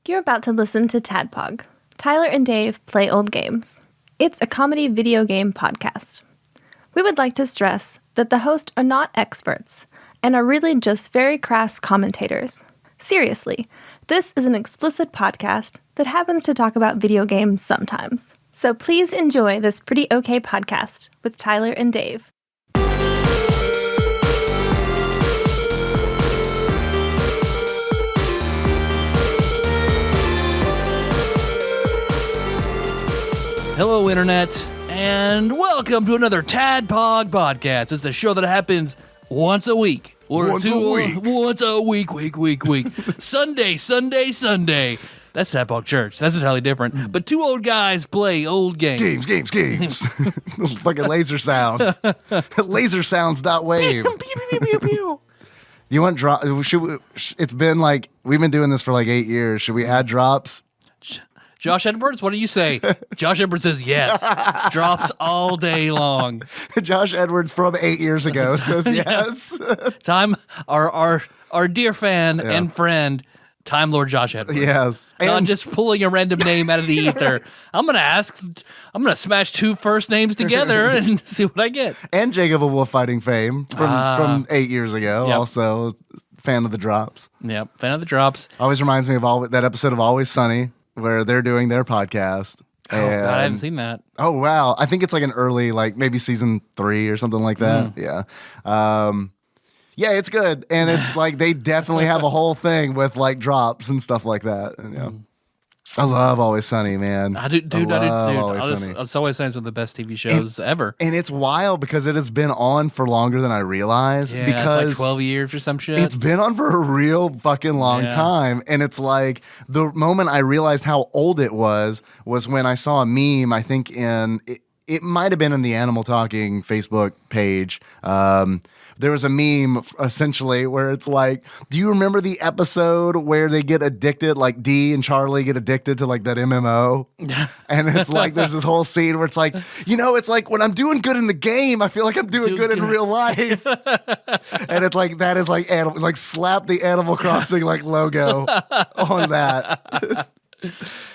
You're about to listen to TADPOG. Tyler and Dave play old games. It's a comedy video game podcast. We would like to stress that the hosts are not experts and are really just very crass commentators. Seriously, this is an explicit podcast that happens to talk about video games sometimes. So please enjoy this pretty okay podcast with Tyler and Dave. Hello, Internet, and welcome to another TADPOG podcast. It's a show that happens once a week. Once a week. Sunday. That's TADPOG Church. That's entirely different. But two old guys play old games. Games. Those fucking laser sounds. Lasersounds.wave. You want drop? It's been like, we've been doing this for like 8 years. Should we add drops? Josh Edwards, what do you say? Josh Edwards says yes. Drops all day long. Josh Edwards from 8 years ago says yes. Time, our dear fan and friend, Time Lord Josh Edwards. Yes. Not just pulling a random name out of the ether. I'm going to smash two first names together and see what I get. And Jacob of Wolf Fighting fame from 8 years ago. Yep. Also, fan of the drops. Yep, fan of the drops. Always reminds me of that episode of Always Sunny, where they're doing their podcast. Oh, God, I haven't seen that. Oh, wow. I think it's like an early, like maybe season 3 or something like that. Yeah. Yeah, it's good. And it's like they definitely have a whole thing with like drops and stuff like that. And, I love Always Sunny, man. I do, dude. Always Sunny. It's Always Sunny is one of the best TV shows ever. And it's wild because it has been on for longer than I realized. Yeah, because it's like 12 years or some shit. It's been on for a real fucking long time. And it's like the moment I realized how old it was when I saw a meme, I think it might have been in the Animal Talking Facebook page. There was a meme essentially where it's like, do you remember the episode where they get addicted, like Dee and Charlie get addicted to like that MMO? And it's like, there's this whole scene where it's like, it's like when I'm doing good in the game, I feel like I'm doing good in real life. And it's like, that is like, like slap the Animal Crossing like logo on that.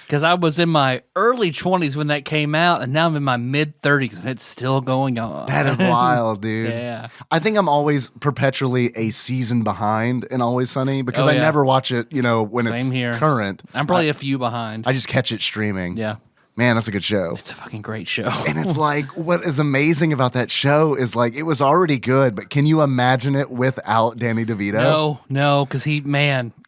Because I was in my early 20s when that came out, and now I'm in my mid-30s, and it's still going on. That is wild, dude. Yeah. I think I'm always perpetually a season behind in Always Sunny because I never watch it, when Same here. Current. I'm probably a few behind. I just catch it streaming. Yeah. Man, that's a good show. It's a fucking great show. And it's like, what is amazing about that show is like, it was already good, but can you imagine it without Danny DeVito? No, because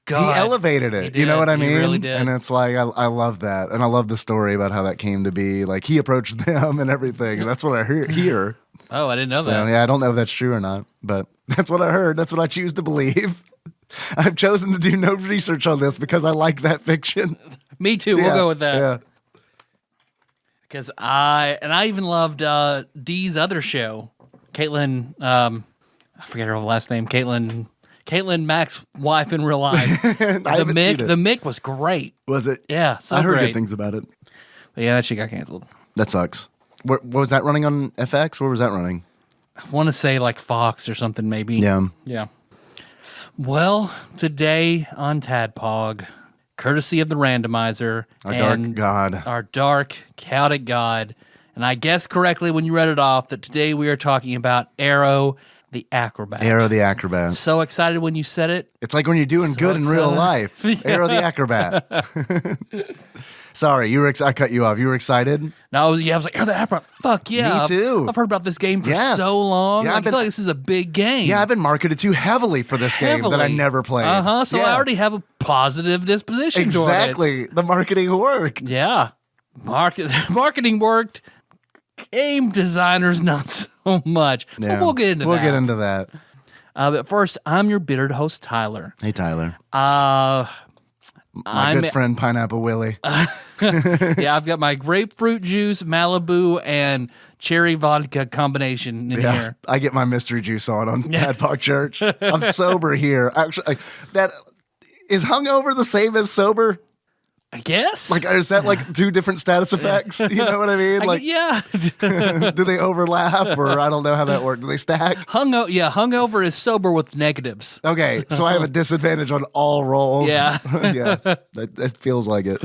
God. He elevated it. You know what I mean? He really did. And it's like, I love that. And I love the story about how that came to be. Like, he approached them and everything. And that's what I hear. Oh, I didn't know that. Yeah, I don't know if that's true or not, but that's what I heard. That's what I choose to believe. I've chosen to do no research on this because I like that fiction. Me too. We'll go with that. Yeah. Because I even loved Dee's other show, Caitlin, I forget her last name, Caitlin Mack's wife in real life. The Mick was great. Was it? Yeah, so I heard great. good things about it. But yeah, that shit got canceled. That sucks. What was that running on FX? Where was that running? I want to say like Fox or something maybe. Yeah. Well, today on TADPOG, courtesy of the randomizer, Our dark, chaotic God, and I guessed correctly when you read it off that today we are talking about Aero the Acrobat. Aero the Acrobat. So excited when you said it. It's like when you're doing good in real life. Aero the Acrobat. Sorry, I cut you off. You were excited? No, I was like, Aero the Acrobat. Fuck yeah. Me too. I've heard about this game for so long. Yeah, I feel like this is a big game. Yeah, I've been marketed too heavily for this game that I never played. So I already have a positive disposition toward it. Exactly. The marketing worked. Yeah. Marketing worked. Game designers, not so much. Yeah. But we'll get into that. But first, I'm your bittered host, Tyler. Hey, Tyler. My good friend, Pineapple Willie. Yeah, I've got my grapefruit juice, Malibu, and cherry vodka combination in here. I get my mystery juice on TADPOG Church. I'm sober here. Actually, that is hungover the same as sober? I guess. Like, is that like two different status effects? You know what I mean? Like, yeah. do they overlap, or I don't know how that works. Do they stack? Hungover is sober with negatives. Okay, so I have a disadvantage on all rolls. Yeah. Yeah, that feels like it.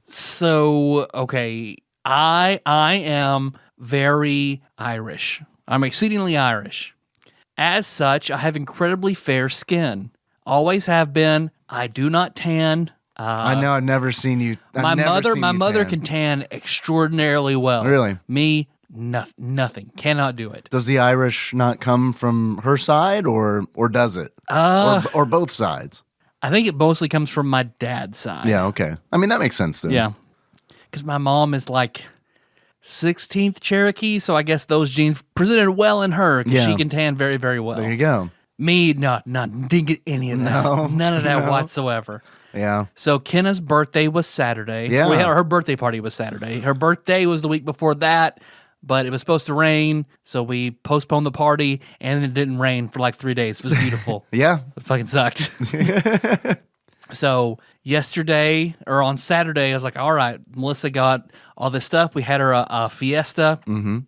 So, okay, I am very Irish. I'm exceedingly Irish. As such, I have incredibly fair skin. Always have been. I do not tan. I know. I've never seen you. My mother can tan extraordinarily well. Really? Me, nothing. Cannot do it. Does the Irish not come from her side, or does it? Or both sides? I think it mostly comes from my dad's side. Yeah. Okay. I mean, that makes sense then. Yeah, because my mom is like 16th Cherokee, so I guess those genes presented well in her because she can tan very, very well. There you go. Me, didn't get any of that. None of that whatsoever. Yeah. So Kenna's birthday was Saturday. Yeah. Her birthday party was Saturday. Her birthday was the week before that, but it was supposed to rain, so we postponed the party, and it didn't rain for like 3 days. It was beautiful. Yeah. It fucking sucked. So yesterday, or on Saturday, I was like, all right, Melissa got all this stuff. We had her a fiesta. Mm-hmm.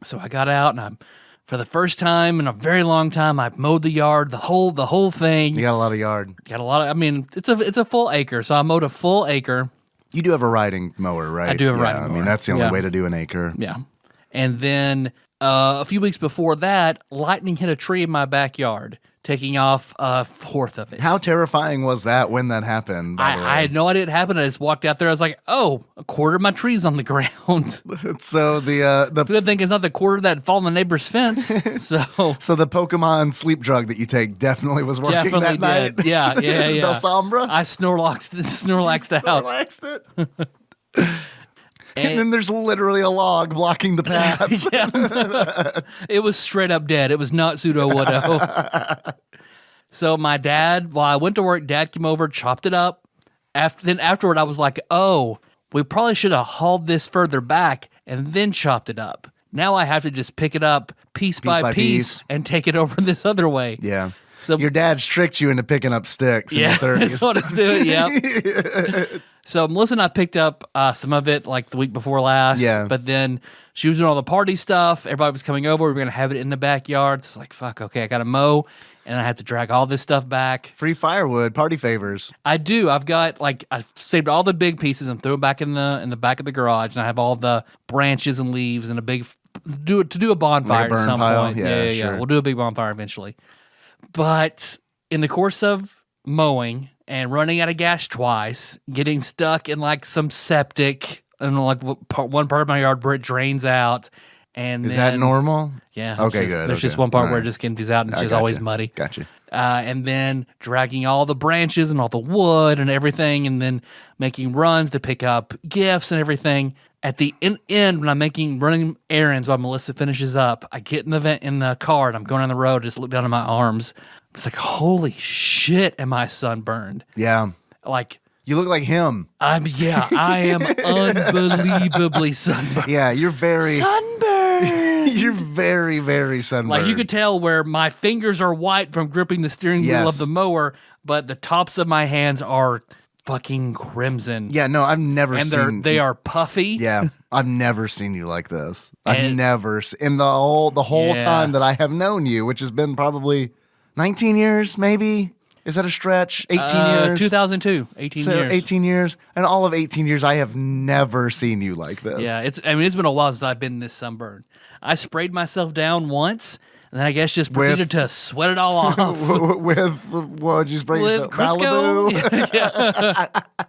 So I got out, and for the first time in a very long time, I mowed the yard, the whole thing. You got a lot of yard. Got a lot of. I mean, it's a full acre, so I mowed a full acre. You do have a riding mower, right? I do have a riding mower. I mean, that's the only way to do an acre. Yeah, and then a few weeks before that, lightning hit a tree in my backyard, taking off a fourth of it. How terrifying was that when that happened? I had no idea it happened. I just walked out there. I was like, oh, a quarter of my tree's on the ground. So the good thing is not the quarter that fall on the neighbor's fence. So the Pokemon sleep drug that you take definitely was working definitely that did. night. Yeah. The Sombra? I snorlaxed out. Snorlaxed it. And then there's literally a log blocking the path. It was straight up dead. It was not pseudo-wodo. So my dad, while I went to work, Dad came over, chopped it up. Afterward, I was like, oh, we probably should have hauled this further back and then chopped it up. Now I have to just pick it up piece by piece and take it over this other way. Yeah. So your dad's tricked you into picking up sticks in the 30s. That's what it's doing, yeah. So Melissa and I picked up some of it like the week before last. Yeah. But then she was doing all the party stuff. Everybody was coming over. We were going to have it in the backyard. It's like, fuck, okay, I got to mow. And I have to drag all this stuff back. Free firewood, party favors. I do. I've saved all the big pieces and threw them back in the back of the garage. And I have all the branches and leaves and to do a bonfire like a burn at some pile? point. Yeah, Yeah. sure. We'll do a big bonfire eventually. But in the course of mowing and running out of gas twice, getting stuck in like some septic and like one part of my yard where it drains out. And is that normal? Yeah. Okay, good. There's just one part where it just empties out and it's just always muddy. Gotcha. And then dragging all the branches and all the wood and everything, and then making runs to pick up gifts and everything. At the end, when I'm running errands while Melissa finishes up, I get in the car and I'm going down the road, just look down at my arms. It's like, holy shit, am I sunburned? Yeah. Like, you look like him. I am unbelievably sunburned. Yeah, you're very sunburned. You're very, very sunburned. Like you could tell where my fingers are white from gripping the steering wheel of the mower, but the tops of my hands are fucking crimson. Yeah, no, I've never seen. And they are puffy. Yeah, I've never seen you like this. I've never in the whole time that I have known you, which has been probably 19 years, maybe. Is that a stretch? 18 years? 2002. 18 so years. 18 years. And all of 18 years, I have never seen you like this. Yeah, it's been a while since I've been this sunburned. I sprayed myself down once, and then I guess just proceeded to sweat it all off. With what did you spray yourself? Crisco? Malibu?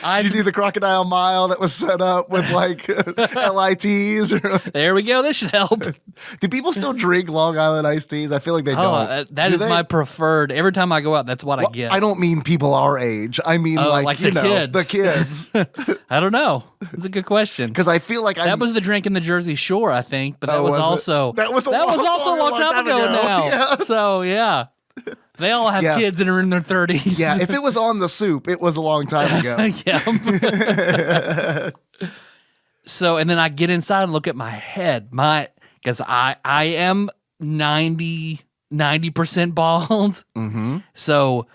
Did you see the Crocodile Mile that was set up with like LITs? There we go. This should help. Do people still drink Long Island iced teas? I feel like they don't. That is my preferred. Every time I go out, that's what I get. I don't mean people our age. I mean the kids. I don't know. That's a good question. Because I feel like that was the drink in the Jersey Shore, I think. But that was also a long time ago now. Yeah. So yeah. They all have kids that are in their 30s. Yeah, if it was on the soup, it was a long time ago. Yeah. So, and then I get inside and look at my head. Because I am 90% bald. Mm-hmm. So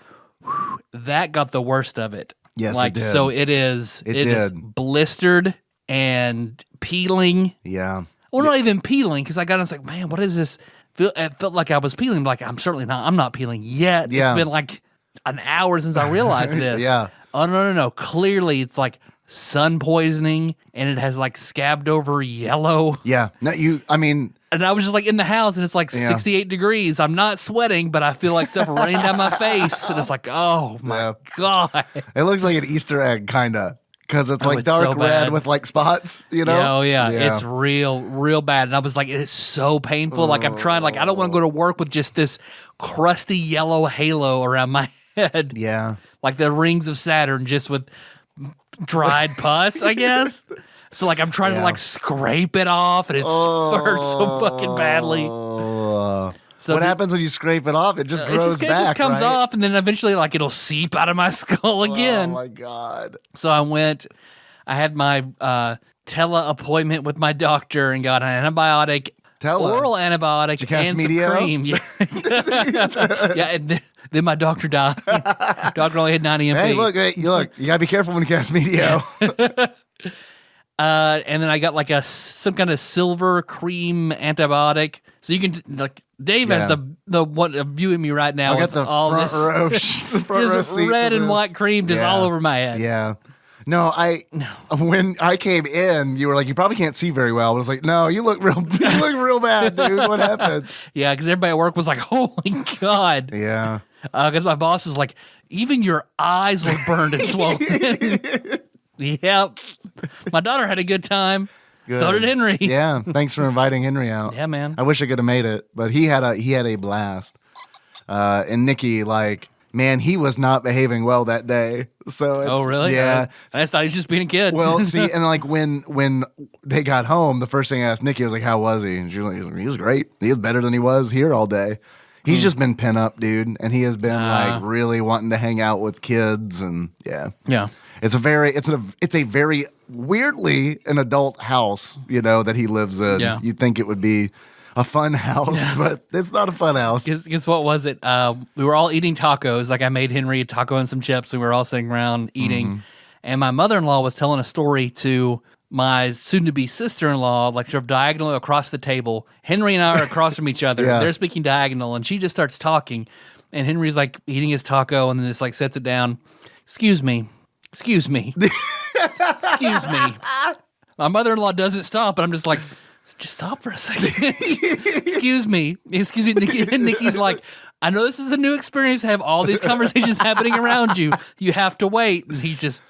that got the worst of it. Yes, like, it did. So it is blistered and peeling. Yeah. Well, not even peeling, because I got, I was like, man, what is this? It felt like I was peeling. Like, I'm not peeling yet. Yeah. It's been like an hour since I realized this. Yeah. Oh, no. Clearly, it's like sun poisoning, and it has like scabbed over yellow. Yeah. No, And I was just like in the house, and it's like 68 degrees. I'm not sweating, but I feel like stuff raining down my face. And it's like, oh my God. it looks like an Easter egg, kind of. Because it's like it's dark so red bad. with like spots, you know? Yeah, oh yeah. It's real bad. And I was like, it is so painful. Like I'm trying, like I don't want to go to work with just this crusty yellow halo around my head. Yeah. Like the rings of Saturn, just with dried pus, I guess. So like I'm trying to like scrape it off, and it hurts so fucking badly. So what happens when you scrape it off? It just grows back, It just comes right? off, and then eventually like it'll seep out of my skull again. Oh my God. So I had my tele appointment with my doctor and got an antibiotic, oral antibiotic, and some cream. Yeah, and then my doctor died. Doctor only had 90 MP. Hey, look, you gotta be careful when you cast media. And then I got like some kind of silver cream antibiotic. So you can like Dave has the one viewing me right now. I got with the all front this row, the front row just seat red to and this. white cream just all over my head. Yeah. No, when I came in, you were like, you probably can't see very well. I was like, no, you look real bad, dude. What happened? Yeah, because everybody at work was like, holy God. Yeah. Because my boss was like, even your eyes look burned and swollen. Yep. My daughter had a good time. Good. So did Henry. Yeah. Thanks for inviting Henry out. Yeah, man. I wish I could have made it, but he had a blast. And Nikki, like, man, he was not behaving well that day. So it's, oh, really? Yeah. I just thought he was just being a kid. Well, see, and like when they got home, the first thing I asked Nikki was like, "How was he?" And she was like, "He was great. He was better than he was here all day." He's just been pent up, dude, and he has been like really wanting to hang out with kids, and yeah. It's a very weirdly an adult house, you know, that he lives in. Yeah. You'd think it would be a fun house, but it's not a fun house. Guess what was it? We were all eating tacos. Like I made Henry a taco and some chips. We were all sitting around eating. And my mother-in-law was telling a story to my soon-to-be sister-in-law, like sort of diagonal across the table. Henry and I are across from each other. Yeah. They're speaking diagonal, and she just starts talking. And Henry's like eating his taco and then just like sets it down. Excuse me. Excuse me. Excuse me. My mother-in-law doesn't stop, but I'm just like, just stop for a second. Excuse me. Excuse me. Nikki's like, I know this is a new experience to have all these conversations happening around you. You have to wait. And he's just,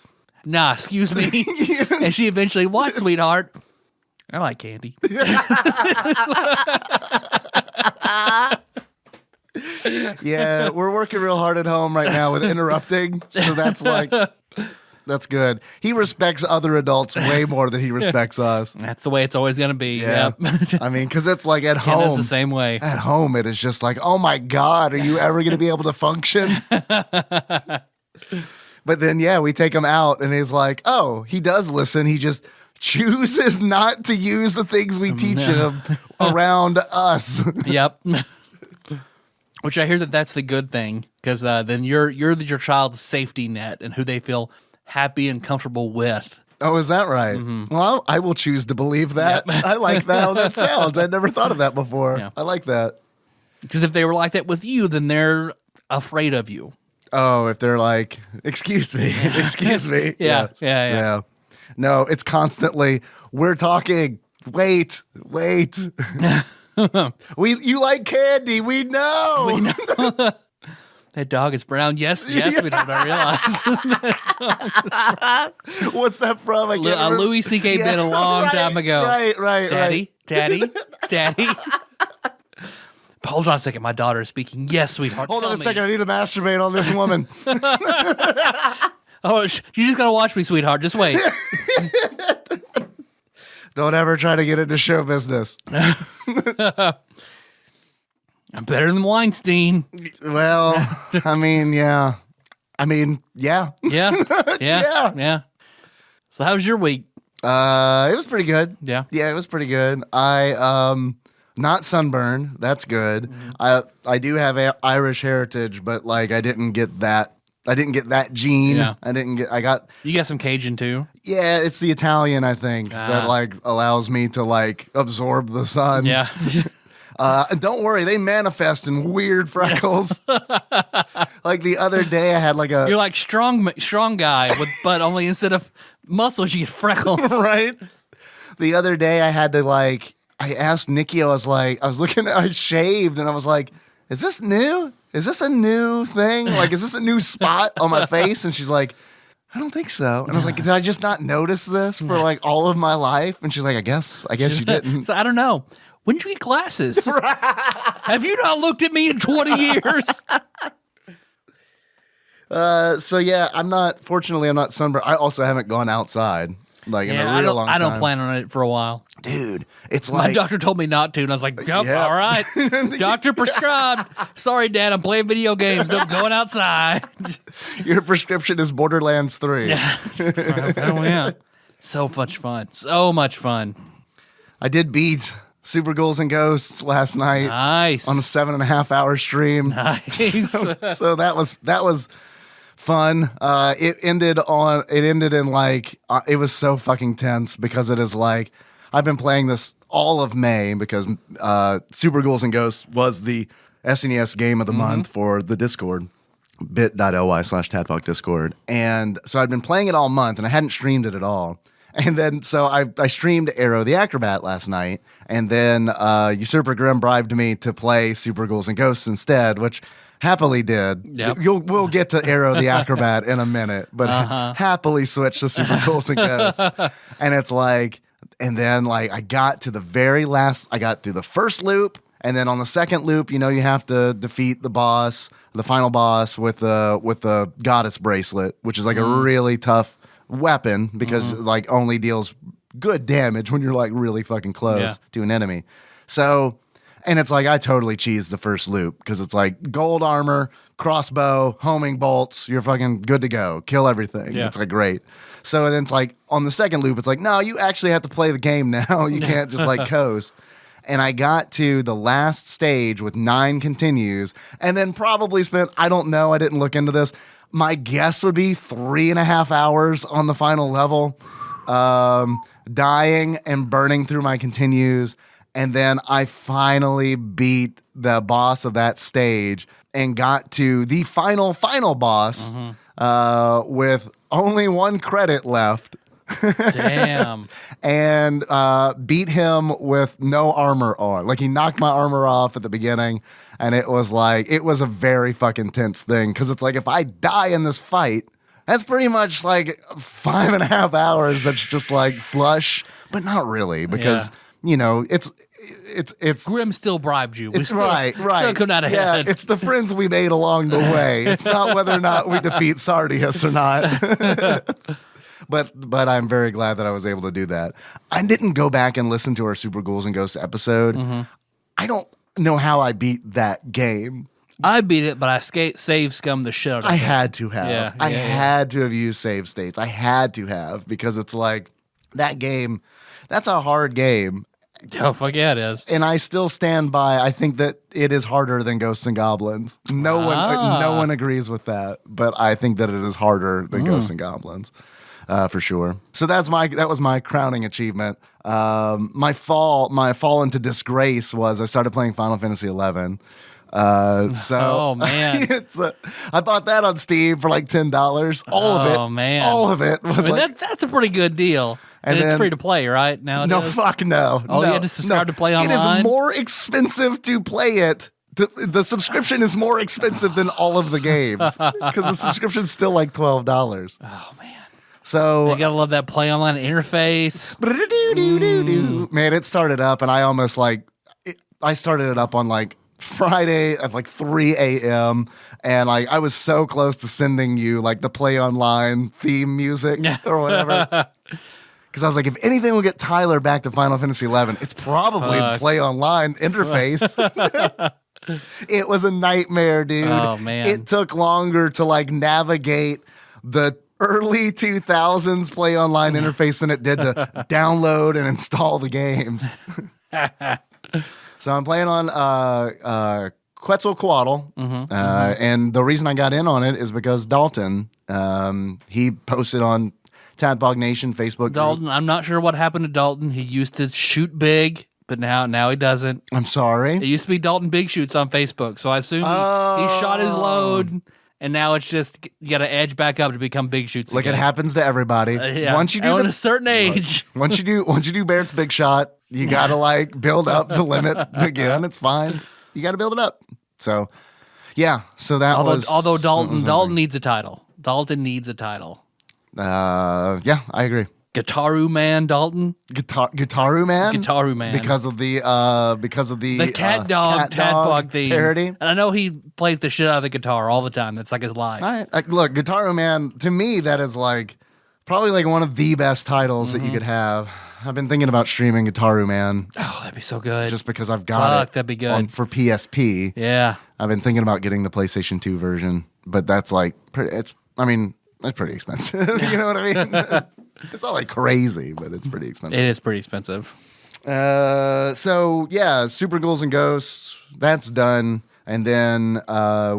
nah, excuse me. And she eventually, what, sweetheart? I like candy. Yeah, we're working real hard at home right now with interrupting. So that's like, that's good. He respects other adults way more than he respects us. That's the way it's always going to be. Yeah. Yep. I mean, because it's like at Kenna's home. the same way. At home, it is just like, oh my God, are you ever going to be able to function? But then, yeah, we take him out and he's like, oh, he does listen. He just chooses not to use the things we teach him around us. Yep. Which I hear that's the good thing, because then you're your child's safety net and who they feel happy and comfortable with. Oh, is that right? Mm-hmm. Well, I will choose to believe that. Yep. I like that how that sounds. I'd never thought of that before. Yeah. I like that. Because if they were like that with you, then they're afraid of you. Oh, if they're like, excuse me, excuse me. Yeah. No, it's constantly, we're talking, wait. You like candy, we know. That dog is brown. Yes, we don't realize. What's that from? A Louis C.K. bit a long time ago. Right. Daddy. Hold on a second. My daughter is speaking. Yes, sweetheart. Hold on a second. I need to masturbate on this woman. Oh, you just got to watch me, sweetheart. Just wait. Don't ever try to get into show business. I'm better than Weinstein. Well, I mean, yeah. Yeah. So how was your week? It was pretty good. Yeah, it was pretty good. I not sunburn. That's good. Mm-hmm. I do have Irish heritage, but like I didn't get that. I didn't get that gene. Yeah. I got. You got some Cajun too. Yeah, it's the Italian, I think, that like allows me to like absorb the sun. Yeah. And don't worry, they manifest in weird freckles. Like the other day, I had like a. You're like strong guy, but only instead of muscles, you get freckles. Right. The other day, I had to like. I asked Nikki. I was looking at. I shaved, and I was like, "Is this new? Is this a new thing? Like, is this a new spot on my face?" And she's like, "I don't think so." And I was like, "Did I just not notice this for like all of my life?" And she's like, I guess you didn't. So I don't know. When did you get glasses? Have you not looked at me in 20 years? So yeah, fortunately, I'm not sunburned. I also haven't gone outside like in a real long time. I don't plan on it for a while. Dude, it's My like. doctor told me not to, and I was like, yep, Yeah. all right. Doctor prescribed. Sorry, Dad, I'm playing video games. No going outside. Your prescription is Borderlands 3. Yeah. Oh, yeah. So much fun. So much fun. I did beat Super Ghouls and Ghosts last night Nice. on a 7.5 hour stream. Nice. So that was fun. It ended in like it was so fucking tense because it is like I've been playing this all of May because Super Ghouls and Ghosts was the SNES game of the month for the Discord, bit.ly/TADPOG Discord. And so I'd been playing it all month and I hadn't streamed it at all. And then so I streamed Aero the Acrobat last night, and then Usurper Grim bribed me to play Super Ghouls and Ghosts instead, which happily did. Yep. We'll get to Aero the Acrobat in a minute, but happily switched to Super Ghouls and Ghosts. And it's like, and then like I got to the very last, I got through the first loop, and then on the second loop, you have to defeat the boss, the final boss with the goddess bracelet, which is like a really tough weapon because like only deals good damage when you're like really fucking close to an enemy. So, and it's like I totally cheesed the first loop because it's like gold armor, crossbow, homing bolts, you're fucking good to go, kill everything. Yeah. It's like great. So then it's like on the second loop, it's like, no, you actually have to play the game now. You can't just like coast. And I got to the last stage with 9 continues and then probably spent, I don't know, I didn't look into this. My guess would be 3.5 hours on the final level, dying and burning through my continues. And then I finally beat the boss of that stage and got to the final boss with only 1 credit left. Damn. And beat him with no armor on. Like he knocked my armor off at the beginning, and it was a very fucking tense thing because it's like if I die in this fight, that's pretty much like 5.5 hours. That's just like flush, but not really because it's Grim still bribed you. It's right. Still come out ahead. Yeah, it's the friends we made along the way. It's not whether or not we defeat Sardius or not. But I'm very glad that I was able to do that. I didn't go back and listen to our Super Ghouls and Ghosts episode. I don't know how I beat that game. I beat it, but I save scum the shit out of it. I had to have. Yeah, I had to have used save states. I had to have because it's like that game. That's a hard game. Oh, fuck yeah, it is. And I still stand by. I think that it is harder than Ghosts and Goblins. No one agrees with that, but I think that it is harder than Ghosts and Goblins. For sure. So that was my crowning achievement. My fall into disgrace was I started playing Final Fantasy XI. Oh man, I bought that on Steam for like $10. All of it. Oh man, all of it was that's a pretty good deal. And it's free to play, right? Now no, fuck no. Oh, no, you had to subscribe to play online. It is more expensive to play it. The subscription is more expensive than all of the games because the subscription is still like $12. Oh man. So you gotta love that play online interface. Man, it started up, and I almost I started it up on like Friday at like 3 a.m. and like I was so close to sending you like the play online theme music or whatever. Because I was like, if anything will get Tyler back to Final Fantasy XI, it's probably the play online interface. It was a nightmare, dude. Oh man, it took longer to like navigate the early 2000s play online interface than it did to download and install the games. So I'm playing on Quetzalcoatl, and the reason I got in on it is because Dalton, he posted on TADPOG Nation Facebook Dalton, group. I'm not sure what happened to Dalton. He used to shoot big, but now he doesn't. I'm sorry. It used to be Dalton Big Shoots on Facebook, so I assume he shot his load, and now it's just you got to edge back up to become Big Shoots. Like again. it happens to everybody. Yeah. Once you do at a certain age, once you do Barrett's Big Shot, you got to like build up the limit again. It's fine. You got to build it up. So, yeah. So that although Dalton needs a title. Dalton needs a title. Yeah, I agree. Guitaru Man Dalton. Guitaru Man. Guitaru Man. Because of the cat dog Tadpog theme parody. And I know he plays the shit out of the guitar all the time. That's like his life. Look, Guitaru Man, to me, that is like probably like one of the best titles that you could have. I've been thinking about streaming Guitaru Man. Oh, that'd be so good. Just because I've got it that'd be good. for PSP. Yeah. I've been thinking about getting the PlayStation 2 version, but that's like that's pretty expensive. You know what I mean? It's not like crazy, but it's pretty expensive. It is pretty expensive. So yeah, Super Ghouls and Ghosts, that's done. And then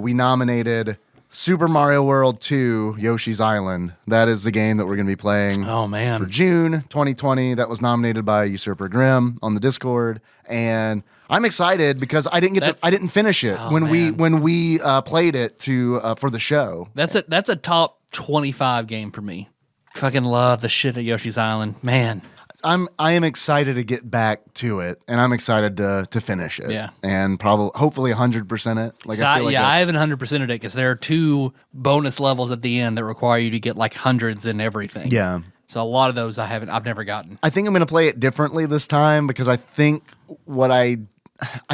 we nominated Super Mario World 2 Yoshi's Island. That is the game that we're going to be playing for June 2020. That was nominated by Usurper Grimm on the Discord. And I'm excited because I didn't finish it when we played it for the show. That's a top 25 game for me. Fucking love the shit at Yoshi's Island, man. I am excited to get back to it, and I'm excited to finish it. Yeah, and hopefully 100% it. Like I haven't 100%ed it because there are 2 bonus levels at the end that require you to get like hundreds and everything. Yeah. So a lot of those I've never gotten. I think I'm going to play it differently this time because I think what I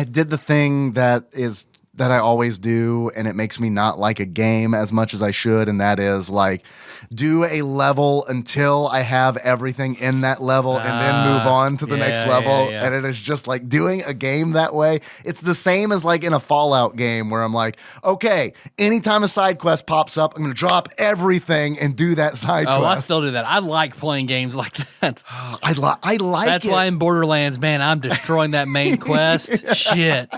did the thing that I always do, and it makes me not like a game as much as I should, and that is like do a level until I have everything in that level and then move on to the next level. Yeah. And it is just like doing a game that way. It's the same as like in a Fallout game where I'm like, okay, anytime a side quest pops up, I'm going to drop everything and do that side quest. Oh, I still do that. I like playing games like that. I like That's why in Borderlands, man, I'm destroying that main quest. Shit.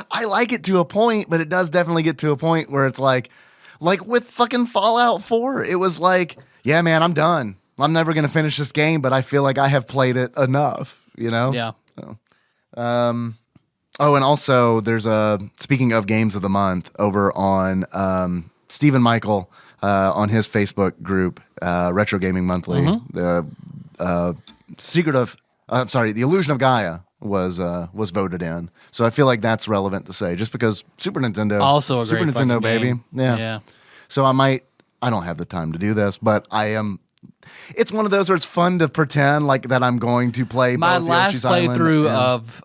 I like it to a point, but it does definitely get to a point where it's like with fucking Fallout 4, it was like, yeah, man, I'm done. I'm never going to finish this game, but I feel like I have played it enough, you know? Yeah. So, and also there's speaking of games of the month over on Stephen Michael on his Facebook group, Retro Gaming Monthly, the Illusion of Gaia was voted in. So I feel like that's relevant to say, just because Super Nintendo, also a Super great Nintendo baby, game. yeah. So I don't have the time to do this, but I am. It's one of those where it's fun to pretend like that I'm going to play. My both last Yoshi's Island playthrough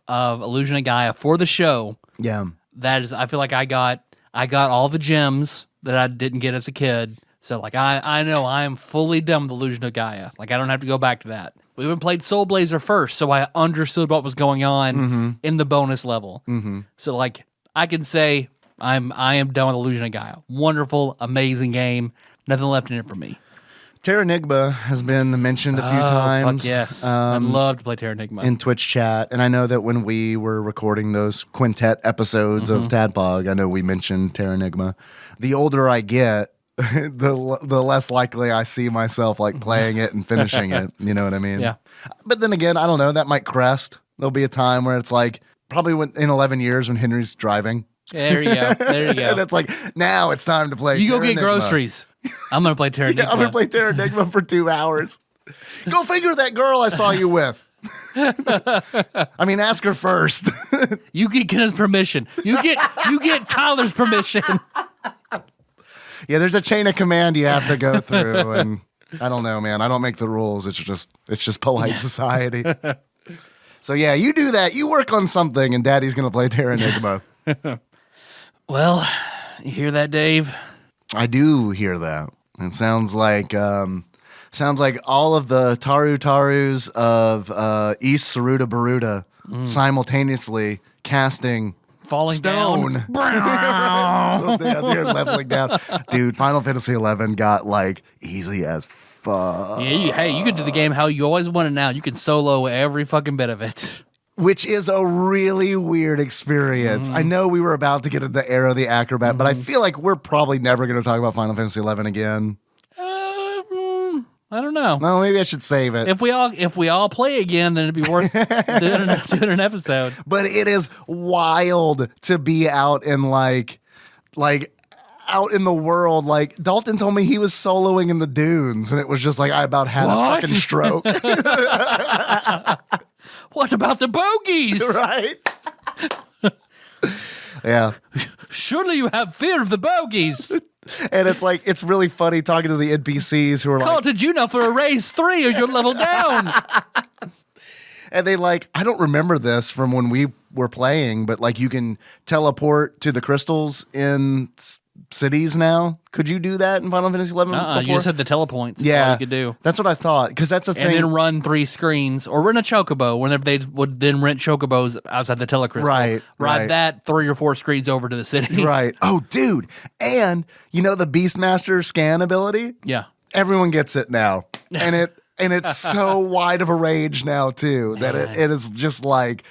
of Illusion of Gaia for the show. Yeah, that is. I feel like I got all the gems that I didn't get as a kid. So like I know I am fully done with Illusion of Gaia. Like I don't have to go back to that. We even played Soul Blazer first, so I understood what was going on in the bonus level. So like I can say I am done with Illusion of Gaia. Wonderful, amazing game. Nothing left in it for me. Terranigma has been mentioned a few times. Fuck yes. I'd love to play Terranigma. In Twitch chat. And I know that when we were recording those quintet episodes of Tadpog, I know we mentioned Terranigma. The older I get, the less likely I see myself like playing it and finishing it. You know what I mean? Yeah. But then again, I don't know. That might crest. There'll be a time where it's like probably in 11 years when Henry's driving. There you go. There you go. And it's like, now it's time to play You go get Terranigma. Groceries. I'm going to play Terranigma. Yeah, I'm going to play Terranigma for 2 hours. Go figure that girl I saw you with. I mean, ask her first. You get Kenna's permission. You get Tyler's permission. Yeah, there's a chain of command you have to go through, and I don't know, man. I don't make the rules. It's just polite society. So yeah, you do that. You work on something, and Daddy's gonna play Terranigma. Well, you hear that, Dave? I do hear that. It sounds like all of the Tarus of East Saruta Baruta simultaneously casting falling stone down. They're leveling down. Dude, Final Fantasy 11 got like easy as fuck. Yeah, you can do the game how you always want it now. You can solo every fucking bit of it. which is a really weird experience. I know we were about to get into Aero the Acrobat, but I feel like we're probably never going to talk about Final Fantasy XI again. I don't know. No, maybe I should save it. If we all play again, then it'd be worth doing an episode. But it is wild to be out in like out in the world. Like Dalton told me he was soloing in the dunes, and it was just like I about had a fucking stroke. What about the bogeys? Right? Yeah. Surely you have fear of the bogeys. And it's like, it's really funny talking to the NPCs who are Call like, to Juno for a raise 3 or you're level down. and they like, I don't remember this from when we were playing, but like you can teleport to the crystals in cities now. Could you do that in Final Fantasy XI before? You just had the telepoints. Yeah. That's all you could do. That's what I thought, because that's a thing. And then run 3 screens or rent a chocobo whenever they would then rent chocobos outside the telecrystal. Right. Ride that 3 or 4 screens over to the city. Right. Oh, dude. And you know the Beastmaster scan ability? Yeah. Everyone gets it now. And it's so wide of a range now too that it is just like,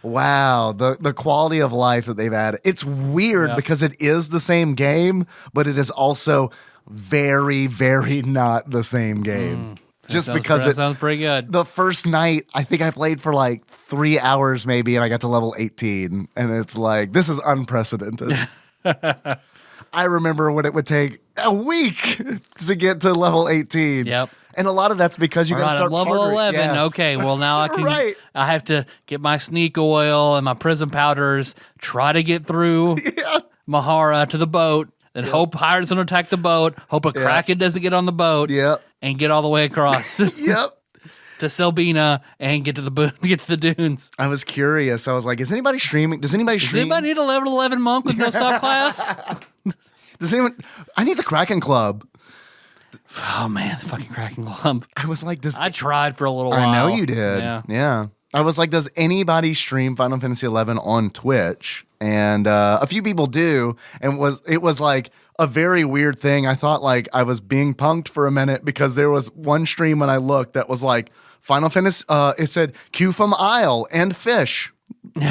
wow, the quality of life that they've added. It's weird because it is the same game, but it is also very, very not the same game. Just because that sounds pretty good. The first night, I think I played for like 3 hours maybe, and I got to level 18. And it's like, this is unprecedented. I remember when it would take a week to get to level 18. Yep. And a lot of that's because you got to start level partnering. 11. Yes. Okay, well now I can. Right. I have to get my sneak oil and my prism powders. Try to get through Mahara to the boat, and hope pirates don't attack the boat. Hope a kraken doesn't get on the boat. Yep. And get all the way across. Yep. To Selbina and get to the dunes. I was curious. I was like, is anybody streaming? Does anybody Does stream? anybody need a level 11 monk with no subclass? Does anyone? I need the Kraken Club. Oh man, the fucking Kraken Club. I was like, I tried for a little while. I know you did. Yeah. I was like, does anybody stream Final Fantasy XI on Twitch? And a few people do. And it was like a very weird thing. I thought like I was being punked for a minute because there was one stream when I looked that was like Final Fantasy. It said Q from Isle and fish.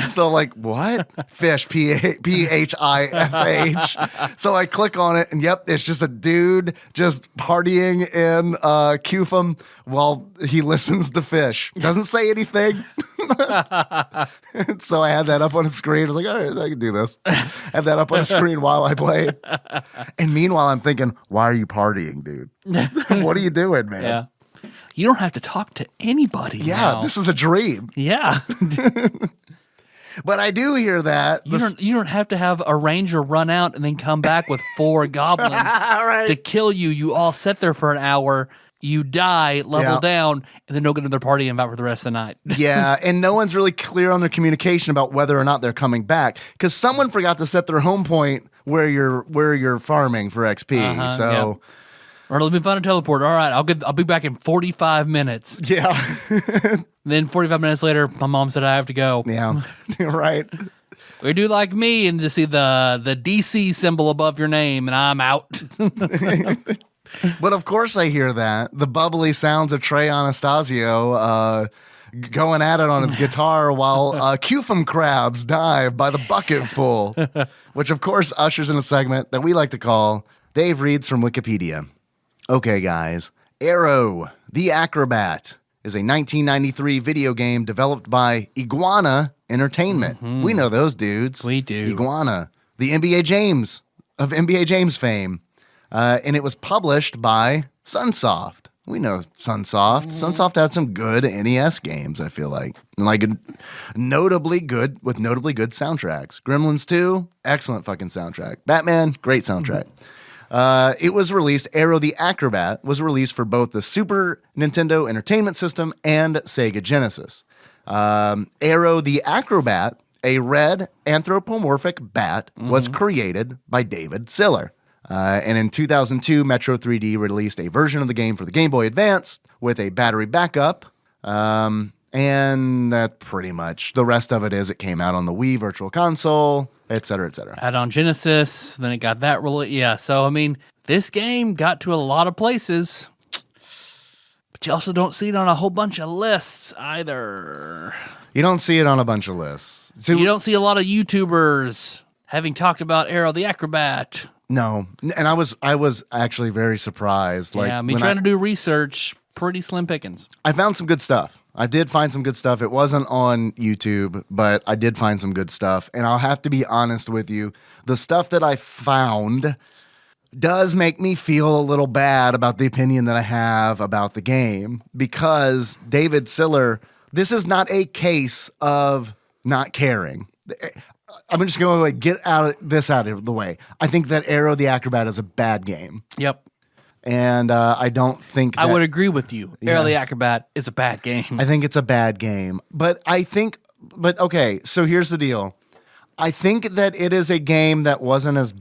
So like what? Fish, Phish. So I click on it and yep, it's just a dude just partying in Qfum while he listens to Fish. Doesn't say anything. So I had that up on the screen. I was like, all right, I can do this. Had that up on the screen while I played. And meanwhile, I'm thinking, why are you partying, dude? What are you doing, man? Yeah. You don't have to talk to anybody. Yeah, now. this is a dream. Yeah. But I do hear that. You don't have to have a ranger run out and then come back with 4 goblins to kill you. You all sit there for an hour, you die, level down, and then don't get another party invite for the rest of the night. Yeah, and no one's really clear on their communication about whether or not they're coming back because someone forgot to set their home point where you're farming for XP. So. Yep. Or let me find a teleport. All right, I'll be back in 45 minutes. Yeah. Then 45 minutes later, my mom said I have to go. Yeah. Right. We do like me and to see the DC symbol above your name, and I'm out. But of course I hear that. The bubbly sounds of Trey Anastasio going at it on his guitar while Qfum crabs dive by the bucketful, which of course ushers in a segment that we like to call Dave Reads from Wikipedia. Okay, guys. Aero the Acrobat is a 1993 video game developed by Iguana Entertainment. We know those dudes. We do. Iguana, the NBA James of NBA James fame. And it was published by Sunsoft. We know Sunsoft. Sunsoft had some good NES games, I feel like. And like notably good soundtracks. Gremlins 2, excellent fucking soundtrack. Batman, great soundtrack. It was released, Aero the Acrobat was released for both the Super Nintendo Entertainment System and Sega Genesis. Aero the Acrobat, a red anthropomorphic bat, was created by David Siller. And in 2002, Metro 3D released a version of the game for the Game Boy Advance with a battery backup. And that pretty much, the rest of it is it came out on the Wii Virtual Console, et cetera, et cetera. Had on Genesis, then it got that really, yeah. So, I mean, this game got to a lot of places, but you also don't see it on a whole bunch of lists either. You don't see it on a bunch of lists. So, You don't see a lot of YouTubers having talked about Aero the Acrobat. no, and I was actually very surprised. Like, Yeah, I mean, when trying to do research, pretty slim pickings. I found some good stuff. I did find some good stuff. It wasn't on YouTube, but I did find some good stuff. And I'll have to be honest with you. The stuff that I found does make me feel a little bad about the opinion that I have about the game, because David Siller, this is not a case of not caring. I'm just going to get this out of the way. I think that Aero the Acrobat is a bad game. Yep. And I don't think that, I would agree with you. Aero the Acrobat is a bad game. I think it's a bad game. But okay, so here's the deal. I think that it is a game that wasn't as,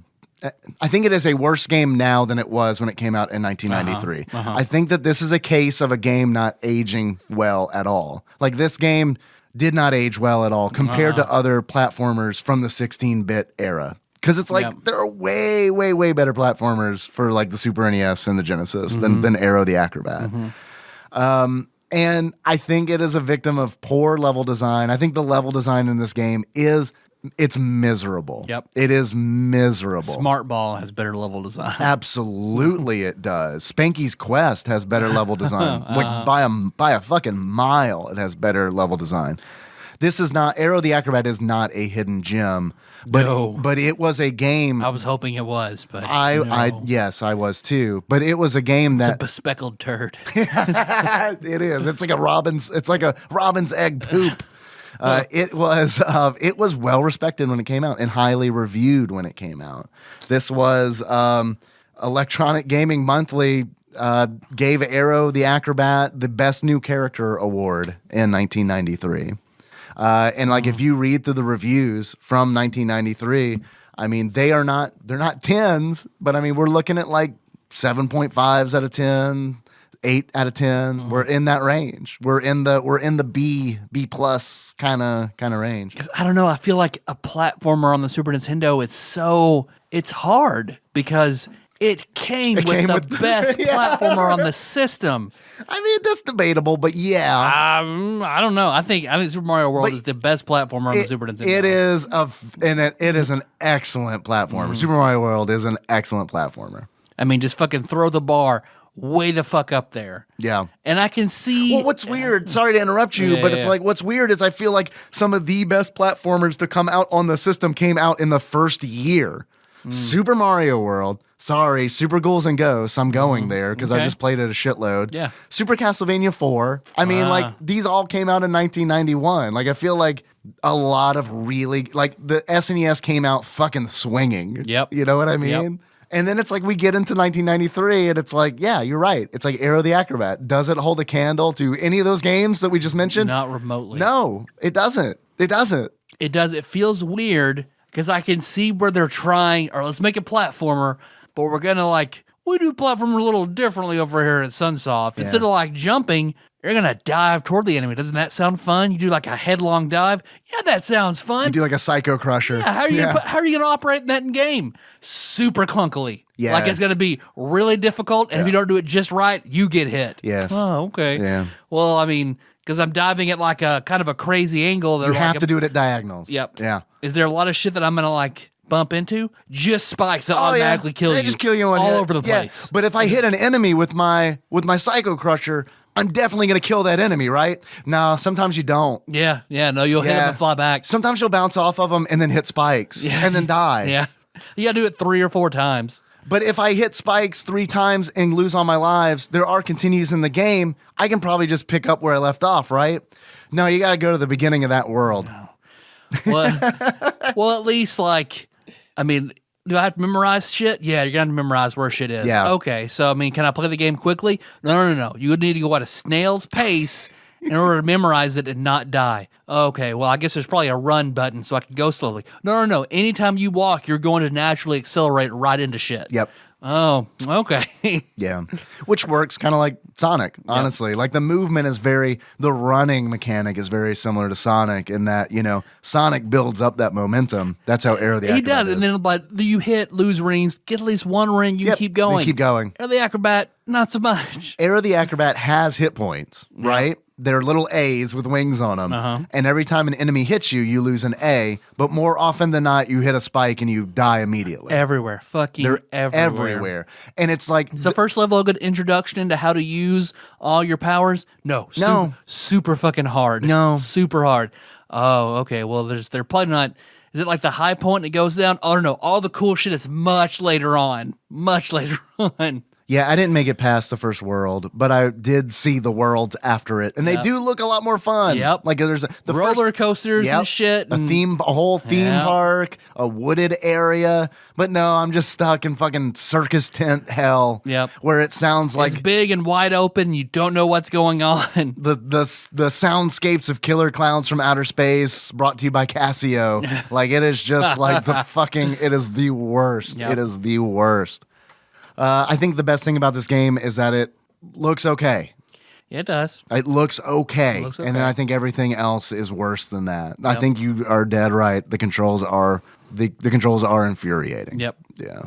I think it is a worse game now than it was when it came out in 1993. I think that this is a case of a game not aging well at all. Like, this game did not age well at all compared to other platformers from the 16-bit era. Because it's like, there are way, way, way better platformers for like the Super NES and the Genesis than Aero the Acrobat. And I think it is a victim of poor level design. I think the level design in this game it's miserable. Yep. It is miserable. Smart Ball has better level design. Absolutely it does. Spanky's Quest has better level design. Like by a fucking mile, it has better level design. This is not, Aero the Acrobat is not a hidden gem, but it was a game. I was hoping it was, but yes, I was too. But it was a game that it's a bespeckled turd. it is. It's like a robin's egg poop. It was well respected when it came out and highly reviewed when it came out. This was Electronic Gaming Monthly gave Aero the Acrobat the Best New Character Award in 1993. And like, if you read through the reviews from 1993, I mean, they're not 10s, but I mean, we're looking at like 7.5s out of 10, 8 out of 10. We're in that range. We're in the B plus kind of range. Because I don't know, I feel like a platformer on the Super Nintendo, it's hard because it came with the best platformer on the system. I mean, that's debatable, but yeah. I don't know. I think Super Mario World is the best platformer on the Super Nintendo. It is an excellent platformer. Super Mario World is an excellent platformer. I mean, just fucking throw the bar way the fuck up there. Yeah. And I can see... Well, what's weird, sorry to interrupt you, but it's like, what's weird is I feel like some of the best platformers to come out on the system came out in the first year. Super Mario World. Sorry, Super Ghouls and Ghosts. I'm going there because I just played it a shitload. Yeah. Super Castlevania 4. I mean, like, these all came out in 1991. Like, I feel like a lot of really, like, the SNES came out fucking swinging. Yep. You know what I mean? Yep. And then it's like we get into 1993 and it's like, yeah, you're right. It's like Aero the Acrobat. Does it hold a candle to any of those games that we just mentioned? Not remotely. No, it doesn't. It doesn't. It does. It feels weird because I can see where they're trying, or let's make a platformer, but we're going to we do platformers a little differently over here at Sunsoft. Instead of jumping, you're going to dive toward the enemy. Doesn't that sound fun? You do like a headlong dive. Yeah, that sounds fun. You do like a Psycho Crusher. Yeah, how are you going to operate that in game? Super clunkily. Yeah. Like, it's going to be really difficult, and if you don't do it just right, you get hit. Yes. Oh, okay. Yeah. Well, I mean, because I'm diving at like a kind of a crazy angle. You have to do it at diagonals. Yep. Yeah. Is there a lot of shit that I'm going to bump into? Just spikes that automatically kill you. They just kill you all over the place. But if I hit an enemy with my Psycho Crusher, I'm definitely going to kill that enemy, right? No, sometimes you don't. Yeah. No, you'll hit them and fly back. Sometimes you'll bounce off of them and then hit spikes and then die. Yeah. You got to do it 3 or 4 times. But if I hit spikes 3 times and lose all my lives, there are continues in the game. I can probably just pick up where I left off, right? No, you got to go to the beginning of that world. Well, at least I mean, do I have to memorize shit? Yeah, you're going to memorize where shit is. Yeah. Okay, so, I mean, can I play the game quickly? No. You would need to go at a snail's pace in order to memorize it and not die. Okay, well, I guess there's probably a run button so I can go slowly. No. Anytime you walk, you're going to naturally accelerate right into shit. Yep. Oh, okay. Yeah. Which works kind of like Sonic, honestly. Like, the movement is the running mechanic is very similar to Sonic in that, Sonic builds up that momentum. That's how Aero the Acrobat He does, is. and then you lose rings, get at least one ring, you keep going. Keep going. Aero the Acrobat, not so much. Aero the Acrobat has hit points, right? they're little A's with wings on them. And every time an enemy hits you, you lose an A. But more often than not, you hit a spike and you die immediately. Everywhere. They're everywhere. And it's like... Is the first level a good introduction into how to use all your powers? No. Super fucking hard. No. Super hard. Oh, okay. Well, they're probably not... Is it like the high point and it goes down? Oh, no. All the cool shit is much later on. Much later on. Yeah, I didn't make it past the first world, but I did see the worlds after it, and they do look a lot more fun. Yep. Like there's the roller coasters and shit, a whole theme park, a wooded area. But no, I'm just stuck in fucking circus tent hell. Yep. Where it sounds like it's big and wide open. You don't know what's going on. The soundscapes of Killer Clowns from Outer Space, brought to you by Casio. Like it is just like the fucking. It is the worst. Yep. It is the worst. I think the best thing about this game is that it looks okay. It does. It looks okay. Okay. And then I think everything else is worse than that. Yep. I think you are dead right. The controls are the controls are infuriating. Yep. Yeah.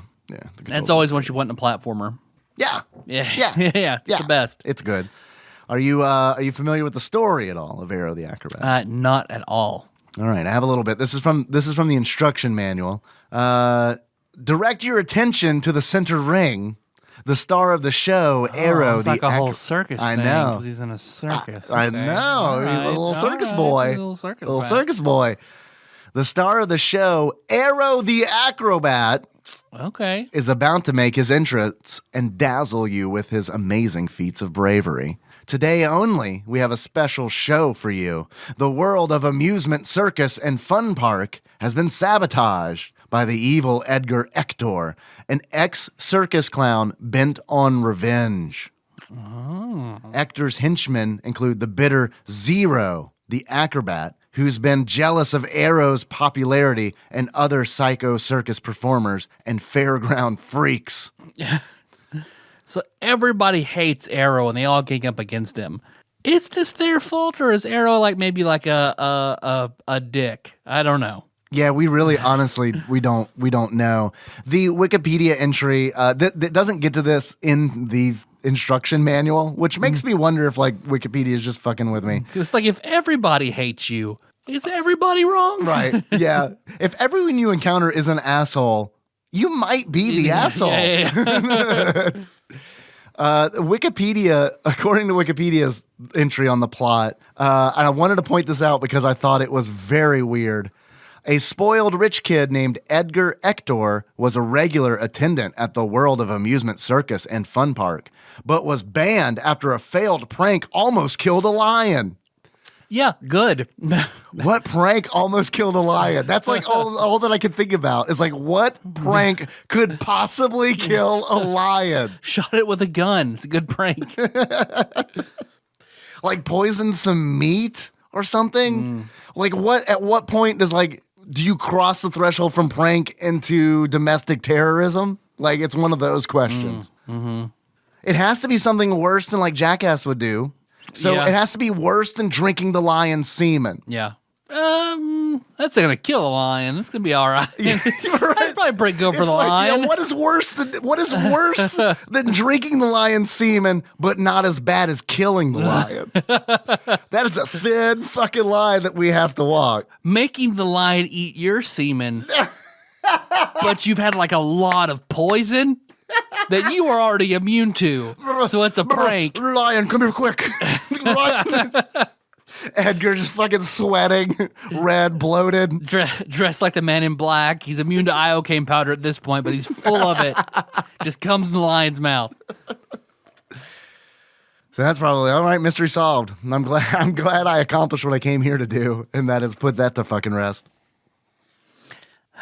That's always what you want in a platformer. Yeah. It's the best. It's good. Are you familiar with the story at all of Aero the Acrobat? Not at all. All right, I have a little bit. This is from the instruction manual. Direct your attention to the center ring. The star of the show, Aero it's like a whole circus thing. I know. Because he's in a circus. I know. He's a little circus boy. He's a little circus boy. The star of the show, Aero the Acrobat, is about to make his entrance and dazzle you with his amazing feats of bravery. Today only, we have a special show for you. The world of amusement, circus, and fun park has been sabotaged by the evil Edgar Ector, an ex-circus clown bent on revenge. Ector's henchmen include the bitter Zero, the acrobat, who's been jealous of Aero's popularity, and other psycho circus performers and fairground freaks. So everybody hates Aero and they all gang up against him. Is this their fault, or is Aero like maybe like a dick? I don't know. Yeah, we really, honestly, we don't know. The Wikipedia entry that doesn't get to this in the instruction manual, which makes me wonder if like Wikipedia is just fucking with me. It's like if everybody hates you, is everybody wrong? Right? Yeah. If everyone you encounter is an asshole, you might be the asshole. Yeah. Wikipedia, according to Wikipedia's entry on the plot, and I wanted to point this out because I thought it was very weird. A spoiled rich kid named Edgar Ector was a regular attendant at the World of Amusement Circus and Fun Park, but was banned after a failed prank almost killed a lion. Yeah, good. What prank almost killed a lion? That's like all that I can think about. Is like, what prank could possibly kill a lion? Shot it with a gun. It's a good prank. Like poison some meat or something? Like what? At what point do you cross the threshold from prank into domestic terrorism? Like it's one of those questions. It has to be something worse than like Jackass would do. So it has to be worse than drinking the lion's semen. Yeah. That's gonna kill a lion. It's gonna be all right. That's probably pretty good for the lion. What is worse than drinking the lion's semen, but not as bad as killing the lion? That is a thin fucking line that we have to walk. Making the lion eat your semen, but you've had like a lot of poison that you are already immune to. So it's a prank. Lion, come here quick. Edgar just fucking sweating, red, bloated. Dressed like the Man in Black. He's immune to iocane powder at this point, but he's full of it. Just comes in the lion's mouth. So that's probably all right. Mystery solved. I'm glad I accomplished what I came here to do, and that is put that to fucking rest.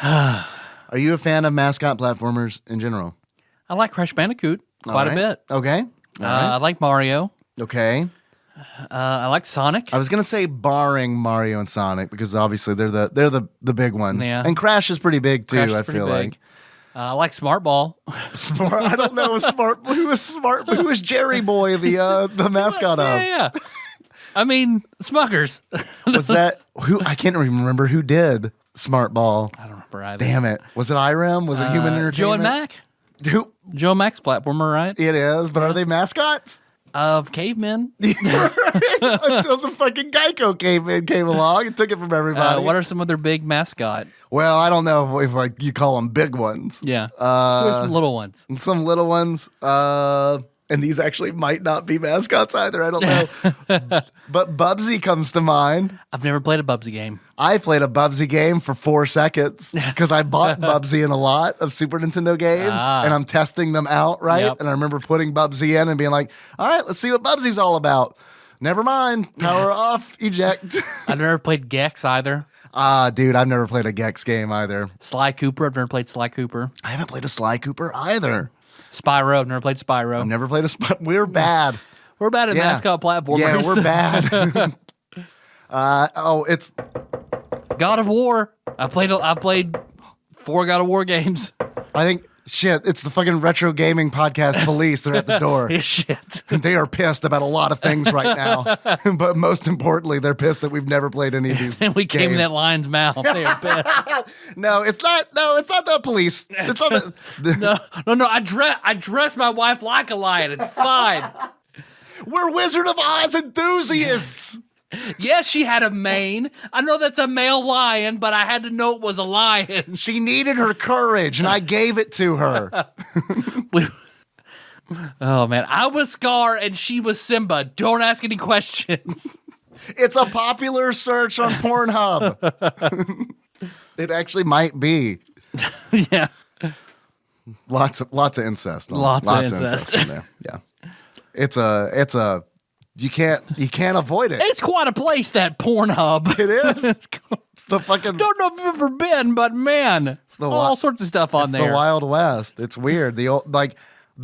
Are you a fan of mascot platformers in general? I like Crash Bandicoot quite a bit. Okay. I like Mario. Okay. I like Sonic. I was gonna say barring Mario and Sonic because obviously they're the big ones. Yeah. And Crash is pretty big too. I feel big. like. I like Smart Ball. Smart. I don't know. Who was Smart? Who was Jerry Boy, the mascot of? Yeah. I mean, Smuckers. Was that who? I can't even remember who did Smart Ball. I don't remember either. Damn it! Was it IREM? Was it Human Entertainment? Joe and Mac. Who? Joe and Mac's platformer, right? It is, but are they mascots? Of cavemen. Until the fucking Geico came along and took it from everybody. What are some other big mascot? Well, I don't know if like you call them big ones. Yeah. Who are some little ones? Some little ones. And these actually might not be mascots either. I don't know. But Bubsy comes to mind. I've never played a Bubsy game. I played a Bubsy game for 4 seconds because I bought Bubsy in a lot of Super Nintendo games and I'm testing them out, right? Yep. And I remember putting Bubsy in and being like, all right, let's see what Bubsy's all about. Never mind. Power off, eject. I've never played Gex either. Dude, I've never played a Gex game either. Sly Cooper. I've never played Sly Cooper. I haven't played a Sly Cooper either. Spyro. I've never played Spyro. I've never played We're bad. We're bad at mascot platformers. Yeah, we're bad. It's God of War. I played 4 God of War games. I think it's the fucking retro gaming podcast police. They're at the door. Shit. They are pissed about a lot of things right now. But most importantly, they're pissed that we've never played any of these And we came in games. that lion's mouth. They are pissed. No, it's not the police. It's not No. I dress my wife like a lion. It's fine. We're Wizard of Oz enthusiasts. Yes, she had a mane. I know that's a male lion, but I had to know it was a lion. She needed her courage, and I gave it to her. Oh, man. I was Scar, and she was Simba. Don't ask any questions. It's a popular search on Pornhub. It actually might be. Yeah. Lots of incest. Lots of incest in there. Yeah. It's a you can't avoid it. It's quite a place, that Pornhub. It is. It's the fucking Don't know if you've ever been, but man, all sorts of stuff on there. The Wild West. It's weird. The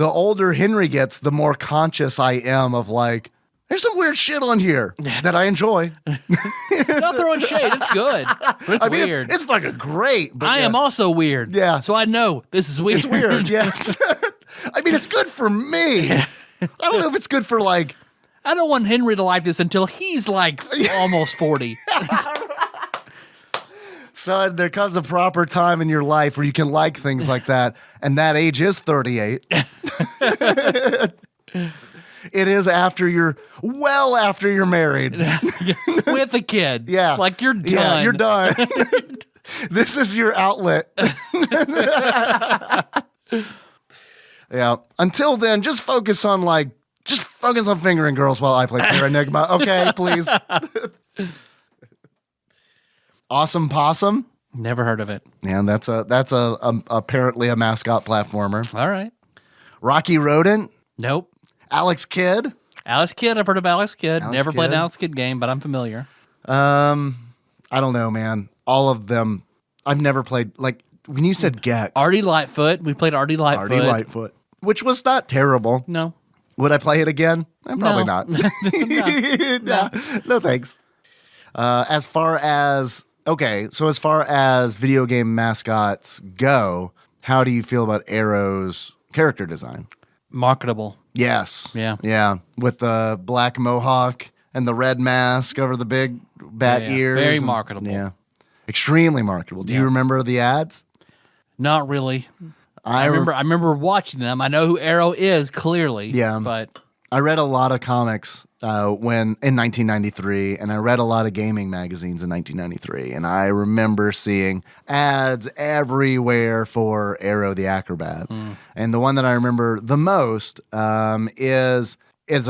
older Henry gets, the more conscious I am of like, there's some weird shit on here that I enjoy. Not throwing shade. It's good. But it's weird. It's fucking great. But I am also weird. Yeah. So I know this is weird. It's weird. Yes. I mean, it's good for me. I don't know if it's good for like. I don't want Henry to like this until he's like almost 40. Son, there comes a proper time in your life where you can like things like that, and that age is 38. It is after you're married. With a kid. Yeah. Like you're done. Yeah, you're done. This is your outlet. Yeah. Until then, just focus on fingering girls while I play Player Enigma. Okay, please. Awesome Possum. Never heard of it. And that's apparently a mascot platformer. All right. Rocky Rodent. Nope. Alex Kidd. Alex Kidd. I've heard of Alex Kidd. Alex Never played an Kidd. Alex Kidd game, but I'm familiar. I don't know, man. All of them. I've never played, like, when you said Gex. Artie Lightfoot. We played Artie Lightfoot. Artie Lightfoot. Which was not terrible. No. Would I play it again? Probably No. not. No, thanks. As far as video game mascots go, how do you feel about Aero's character design? Marketable. Yes. Yeah. Yeah. With the black mohawk and the red mask over the big bat Yeah. ears. Very and- marketable. Yeah. Extremely marketable. Do you remember the ads? Not really. I remember watching them. I know who Aero is clearly. Yeah. But I read a lot of comics in 1993, and I read a lot of gaming magazines in 1993, and I remember seeing ads everywhere for Aero the Acrobat. And the one that I remember the most is it's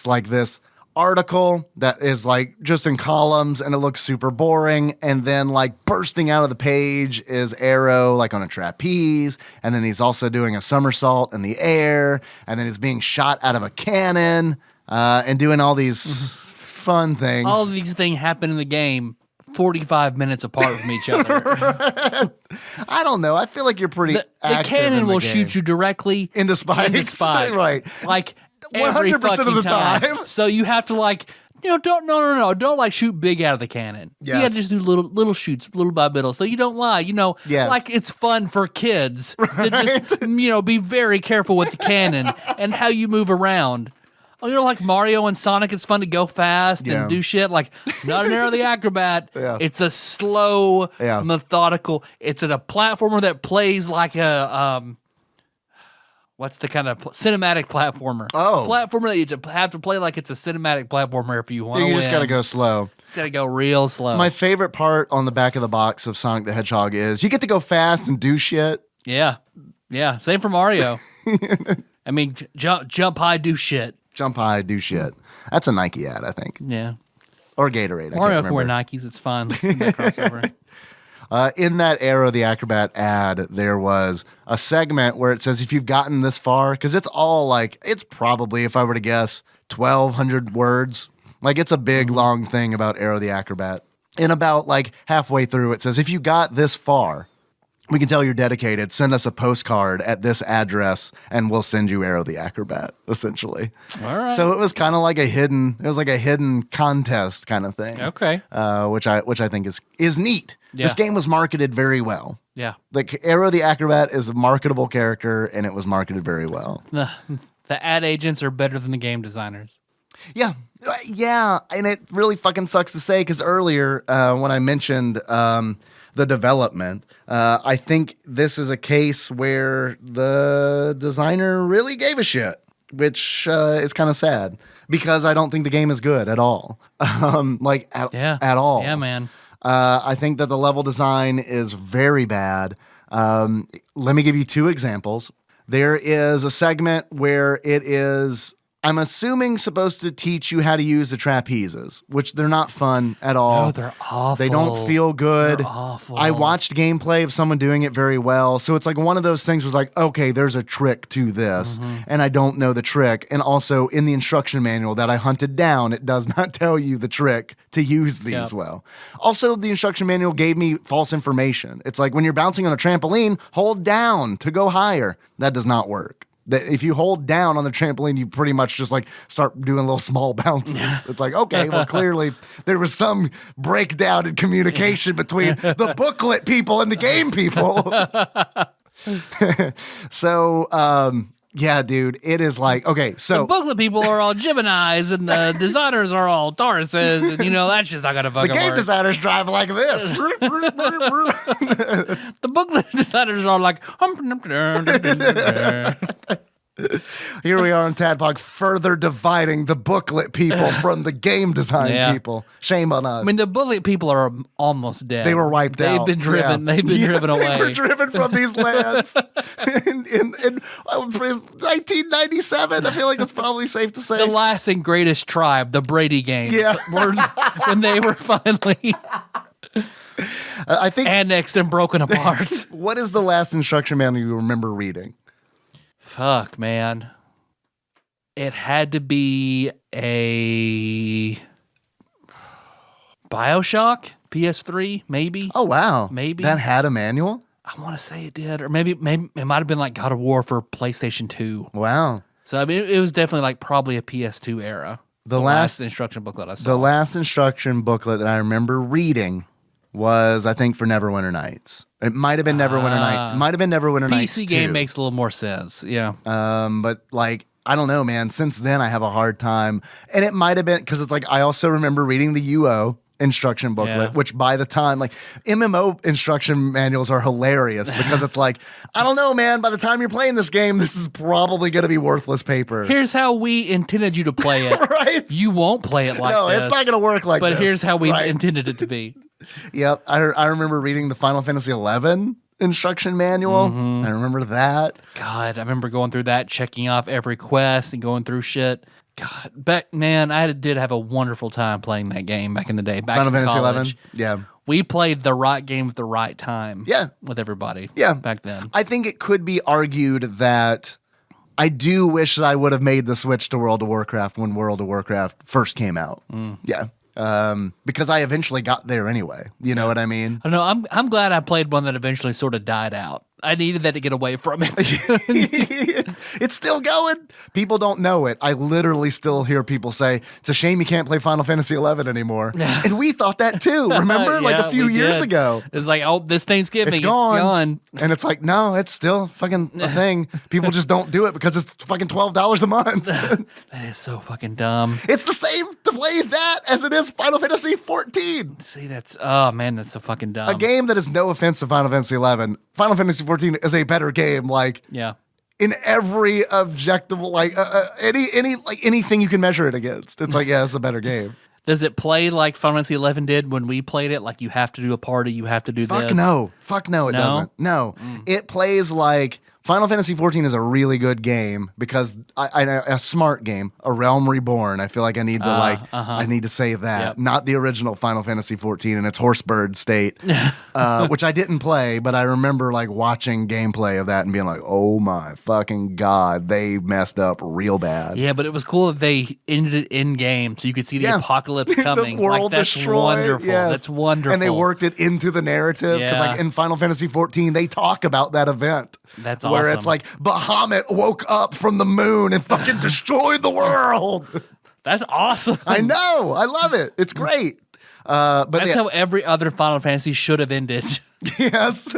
like this article that is like just in columns and it looks super boring, and then like bursting out of the page is Aero like on a trapeze, and then he's also doing a somersault in the air, and then he's being shot out of a cannon and doing all these fun things. all of these things happen in the game 45 minutes apart from each other. I don't know. I feel like you're pretty The active cannon in the will game. shoot you directly into spikes. Right. Like every 100% fucking of the time. So you have to like, don't like shoot big out of the cannon. You Yes. got to just do little shoots, little by little. So you don't lie, Yes. like it's fun for kids to just, be very careful with the cannon and how you move around. Oh, like Mario and Sonic, it's fun to go fast Yeah. and do shit. Like, not an Aero the Acrobat. Yeah. It's a slow, methodical. It's a platformer that plays like a What's the kind of cinematic platformer? Oh. A platformer that you have to play like it's a cinematic platformer if you want to win. You just got to go slow. Just got to go real slow. My favorite part on the back of the box of Sonic the Hedgehog is you get to go fast and do shit. Yeah. Yeah. Same for Mario. I mean, jump high, do shit. Jump high, do shit. That's a Nike ad, I think. Yeah. Or Gatorade. Mario can wear Nikes. It's fine. Let's do that crossover. In that Aero the Acrobat ad, there was a segment where it says if you've gotten this far, because it's all like, it's probably, if I were to guess, 1,200 words. Like, it's a big, long thing about Aero the Acrobat. And about like halfway through, it says, if you got this far, we can tell you're dedicated. Send us a postcard at this address, and we'll send you Aero the Acrobat, essentially. All right. So it was kind of like a hidden contest kind of thing. Okay. Which I think is neat. Yeah. This game was marketed very well. Yeah. Like Aero the Acrobat is a marketable character, and it was marketed very well. The ad agents are better than the game designers. Yeah. Yeah. And it really fucking sucks to say because earlier when I mentioned the development, I think this is a case where the designer really gave a shit, which is kind of sad because I don't think the game is good at all. At all. Yeah, man. I think that the level design is very bad. Let me give you two examples. There is a segment where it is, I'm assuming, supposed to teach you how to use the trapezes, which they're not fun at all. No, they're awful. They don't feel good. They're awful. I watched gameplay of someone doing it very well. So it's like one of those things was like, okay, there's a trick to this, and I don't know the trick. And also in the instruction manual that I hunted down, it does not tell you the trick to use these well. Also, the instruction manual gave me false information. It's like when you're bouncing on a trampoline, hold down to go higher. That does not work. That if you hold down on the trampoline, you pretty much just like start doing little small bounces. It's like, okay, well, clearly there was some breakdown in communication between the booklet people and the game people. So, yeah, dude, it is like, okay, so. The booklet people are all Geminis and the designers are all Tauruses, and that's just not going to fucking work. The game designers drive like this. The booklet designers are like, Here we are on TADPOG, further dividing the booklet people from the game design people. Shame on us. I mean, the booklet people are almost dead. They were wiped out. They've been driven. They've been driven away. They were driven from these lands in 1997. I feel like that's probably safe to say. The last and greatest tribe, the Brady Games, were when they were finally I think annexed and broken apart. What is the last instruction manual you remember reading? Fuck, man. It had to be a BioShock PS3, maybe. Oh, wow. Maybe. That had a manual? I want to say it did. Or maybe it might have been like God of War for PlayStation 2. Wow. So, I mean, it was definitely like probably a PS2 era. The last instruction booklet I saw. The last instruction booklet that I remember reading was, I think, for Neverwinter Nights. It might have been Neverwinter Nights. It might have been Neverwinter Nights PC game makes a little more sense. Yeah. But like, I don't know, man. Since then, I have a hard time. And it might have been because it's like, I also remember reading the UO instruction booklet, which by the time, like, MMO instruction manuals are hilarious because it's like, I don't know, man. By the time you're playing this game, this is probably going to be worthless paper. Here's how we intended you to play it. Right? You won't play it like this. No, it's not going to work like this. this. But here's how we intended it to be. Yep. I remember reading the Final Fantasy XI instruction manual. I remember that. God, I remember going through that, checking off every quest and going through shit. God, I did have a wonderful time playing that game back in the day. Back Final Fantasy college. XI? Yeah. We played the right game at the right time. Yeah. With everybody. Yeah. Back then. I think it could be argued that I do wish that I would have made the switch to World of Warcraft when World of Warcraft first came out. Yeah. Because I eventually got there anyway. You know what I mean? I know. I'm glad I played one that eventually sort of died out. I needed that to get away from it. It's still going. People don't know it. I literally still hear people say, it's a shame you can't play Final Fantasy XI anymore. And we thought that too. Remember? Like a few years ago. It's like, oh, this Thanksgiving, it's gone. And it's like, no, it's still fucking a thing. People just don't do it because it's fucking $12 a month. That is so fucking dumb. It's the same to play that as it is Final Fantasy 14. See, oh man, that's so fucking dumb. A game that is no offense to Final Fantasy 11. Final Fantasy 14 is a better game. Like, yeah. in every objectable, like anything you can measure it against. It's like, yeah, it's a better game. Does it play like Final Fantasy 11 did when we played it? Like you have to do a party, you have to do Fuck this? no, it doesn't. No, it plays like Final Fantasy 14 is a really good game because a smart game, A Realm Reborn. I feel like I need to I need to say that, not the original Final Fantasy 14 in its horsebird state, which I didn't play, but I remember like watching gameplay of that and being like, oh my fucking god, they messed up real bad. Yeah, but it was cool that they ended it in game, so you could see the apocalypse coming. The world that's destroyed. wonderful. Yes. That's wonderful. And they worked it into the narrative because like in Final Fantasy 14, they talk about that event. That's awesome. Where it's like Bahamut woke up from the moon and fucking destroyed the world. That's awesome. I know. I love it. It's great. But that's how every other Final Fantasy should have ended. Yes.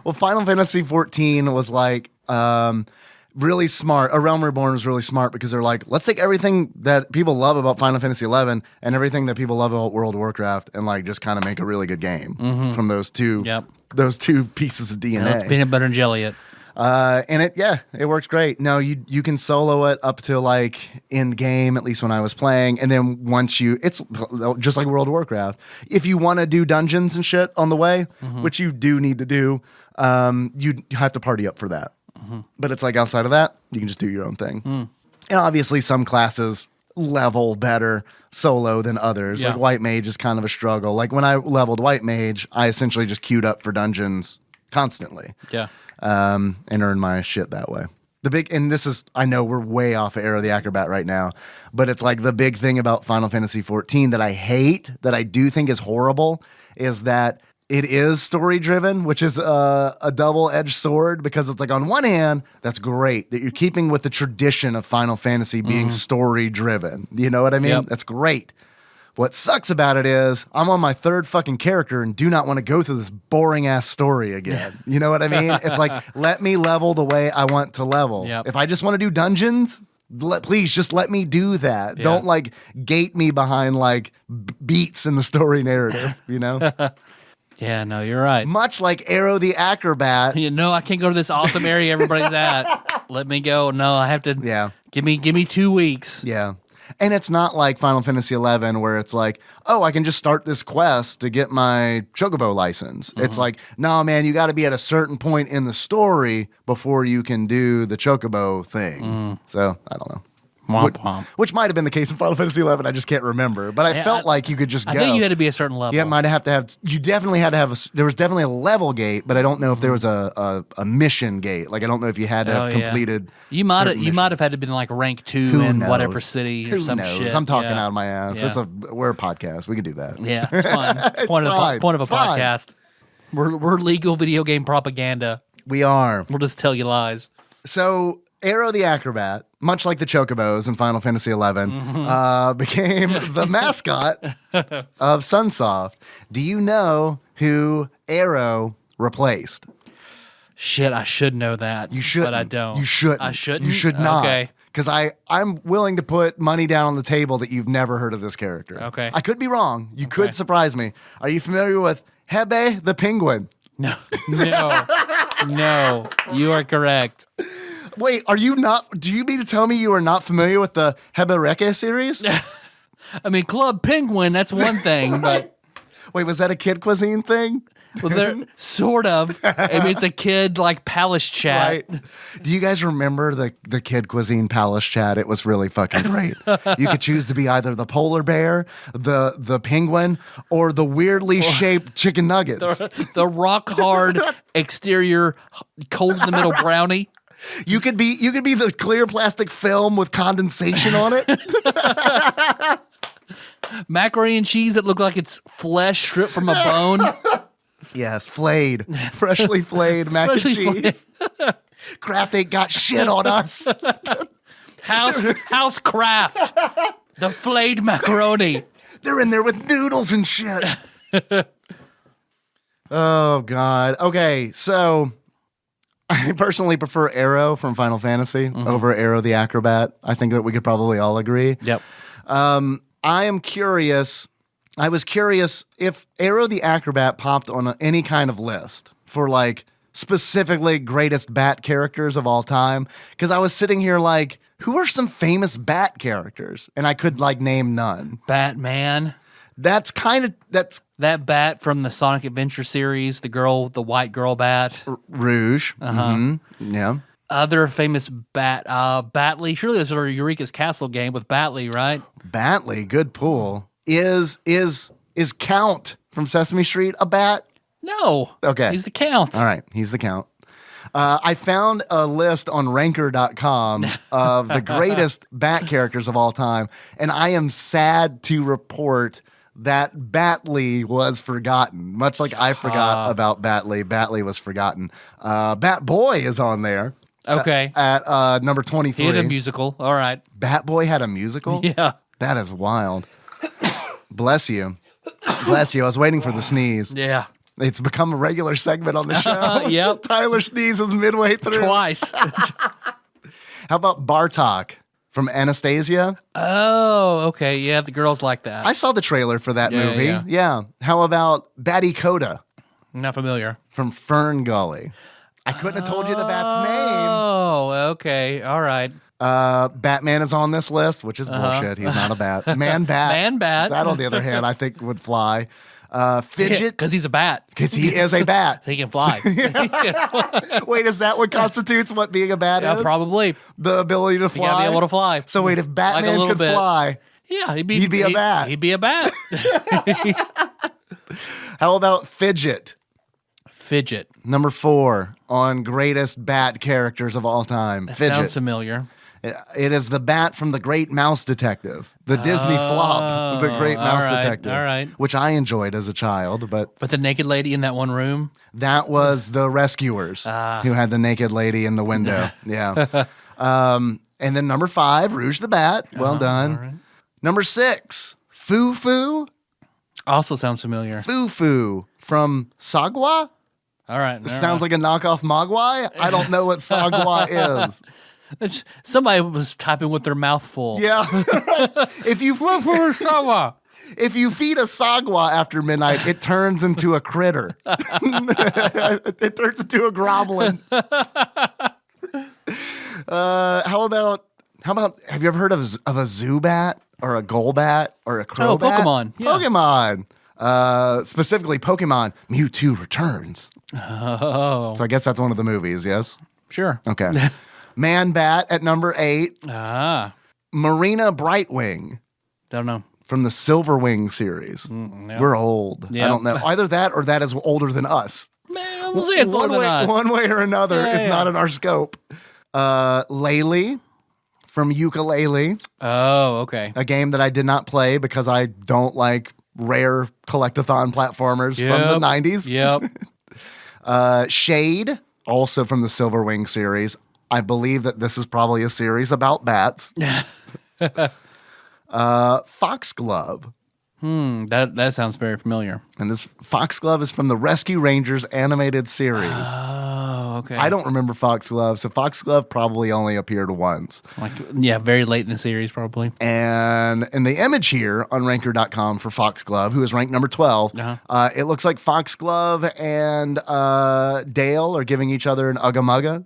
Well, Final Fantasy 14 was like really smart. A Realm Reborn was really smart because they're like, let's take everything that people love about Final Fantasy 11 and everything that people love about World of Warcraft and like just kind of make a really good game from those two. Those two pieces of DNA. Let's peanut butter and jelly it. And it works great. No, you can solo it up to like end game, at least when I was playing. And then once it's just like World of Warcraft. If you want to do dungeons and shit on the way, which you do need to do, you have to party up for that. But it's like outside of that, you can just do your own thing. And obviously some classes level better solo than others. Like White Mage is kind of a struggle. Like when I leveled White Mage, I essentially just queued up for dungeons constantly. And earn my shit that way. And this is, I know we're way off of Aero the Acrobat right now, but it's like the big thing about Final Fantasy 14 that I hate, that I do think is horrible, is that it is story driven, which is a double-edged sword because it's like on one hand, that's great that you're keeping with the tradition of Final Fantasy being story driven. You know what I mean? That's great. What sucks about it is I'm on my third fucking character and do not want to go through this boring ass story again. You know what I mean? It's like, let me level the way I want to level. If I just want to do dungeons, please just let me do that. Don't like gate me behind like beats in the story narrative, you know? Yeah, no, you're right. Much like Aero the Acrobat. You know, I can't go to this awesome area everybody's at. Let me go. No, I have to. Yeah. Give me 2 weeks. Yeah. And it's not like Final Fantasy 11 where it's like, oh, I can just start this quest to get my Chocobo license. It's like, no, man, you got to be at a certain point in the story before you can do the Chocobo thing. So, I don't know. Which might have been the case in Final Fantasy 11. I just can't remember. But I felt like you could just go. I think you had to be a certain level. Yeah, you definitely had to have, there was definitely a level gate, but I don't know if there was a mission gate. Like, I don't know if you had to have completed. You might have had to be in like rank 2 in whatever city or some shit. I'm talking out of my ass. Yeah. We're a podcast. We can do that. Yeah, it's fun. It's point of a podcast. We're legal video game propaganda. We are. We'll just tell you lies. So, Aero the Acrobat, much like the Chocobos in Final Fantasy XI, became the mascot of Sunsoft. Do you know who Aero replaced? Shit, I should know that. You should, but I don't. You shouldn't. I shouldn't. You should not. Okay. Because I'm willing to put money down on the table that you've never heard of this character. Okay. I could be wrong. You could surprise me. Are you familiar with Hebe the Penguin? No. No. You are correct. Wait, are you not? Do you mean to tell me you are not familiar with the Hebereke series? I mean, Club Penguin, that's one thing, but. Wait, was that a Kid Cuisine thing? Well, they're sort of. I mean, it's a kid like palace chat. Right. Do you guys remember the Kid Cuisine palace chat? It was really fucking great. You could choose to be either the polar bear, the penguin, or the weirdly shaped chicken nuggets. The rock hard exterior, cold in the middle brownie. You could be the clear plastic film with condensation on it. Macaroni and cheese that look like it's flesh stripped from a bone. Yes, freshly flayed mac and cheese. Kraft ain't got shit on us. House Kraft, the flayed macaroni. They're in there with noodles and shit. Oh God. Okay, so. I personally prefer Aero from Final Fantasy over Aero the Acrobat. I think that we could probably all agree. Yep. I am curious. I was curious if Aero the Acrobat popped on any kind of list for like specifically greatest bat characters of all time, because I was sitting here like, who are some famous bat characters? And I could like name none. Batman. That's That bat from the Sonic Adventure series, the white girl bat. Rouge. Yeah. Other famous bat, Batley. Surely this is Eureka's Castle game with Batley, right? Batley, good pull. Is Count from Sesame Street a bat? No. Okay. He's the Count. All right, he's the Count. I found a list on ranker.com of the greatest bat characters of all time, and I am sad to report that Batley was forgotten. Much like I forgot about Batley, Batley was forgotten. Bat Boy is on there. Okay. At number 23. He had a musical. All right. Bat Boy had a musical? Yeah. That is wild. Bless you. Bless you. I was waiting for the sneeze. Yeah. It's become a regular segment on the show. Yep. Tyler sneezes midway through. Twice. How about Bartok from Anastasia? Oh, okay. Yeah, the girls like that. I saw the trailer for that movie. Yeah. How about Batty Coda Not familiar. from Fern Gully? I couldn't have told you the bat's name. Oh, okay. All right. Batman is on this list, which is bullshit. He's not a bat. Man Bat. Man Bat. That, on the other hand, I think would fly. Fidget. Because he's a bat. Because he is a bat. He can fly. Wait, is that what constitutes what being a bat Yeah, is? probably. The ability to You fly? gotta be able to fly. So wait, if Batman little could bit. fly, Yeah, he'd He'd be a bat. He'd be a bat. how about Fidget? Fidget. Number 4 on greatest bat characters of all time. Sounds Fidget. familiar. It is the bat from The Great Mouse Detective, the Disney flop, The Great Mouse Detective, all right. which I enjoyed as a child, but But the naked lady in that one room. that was the Rescuers who had the naked lady in the window. Yeah. And then number 5, Rouge the Bat. Well done. all right. Number 6, Foo Foo. Also sounds familiar. Foo Foo from Sagwa. All right. Sounds like a knockoff Mogwai. I don't know what Sagwa is. Somebody was typing with their mouth full. Yeah. if you Sawa. If you feed a sagwa after midnight, it turns into a critter. It turns into a groblin. How about? Have you ever heard of a Zubat or a Golbat or a Crobat? Pokemon. Yeah. Pokemon. Specifically, Pokemon Mewtwo Returns. Oh. So I guess that's one of the movies. Yes. Sure. Okay. Man Bat at number 8. Ah. Marina Brightwing. Don't know. From the Silverwing series. No. We're old. Yeah. I don't know. Either that or that is older than us. Man, we'll see. It's one older way, than us. one way or another Yeah, is yeah. not in our scope. Laylee from Ukulele, Oh, okay. a game that I did not play because I don't like rare collectathon platformers from the 90s. Yep. Shade, also from the Silverwing series. I believe that this is probably a series about bats. Foxglove. That sounds very familiar. And this Foxglove is from the Rescue Rangers animated series. Oh, okay. I don't remember Foxglove, so Foxglove probably only appeared once. Very late in the series, probably. And in the image here on ranker.com for Foxglove, who is ranked number 12, it looks like Foxglove and Dale are giving each other an ugga mugga.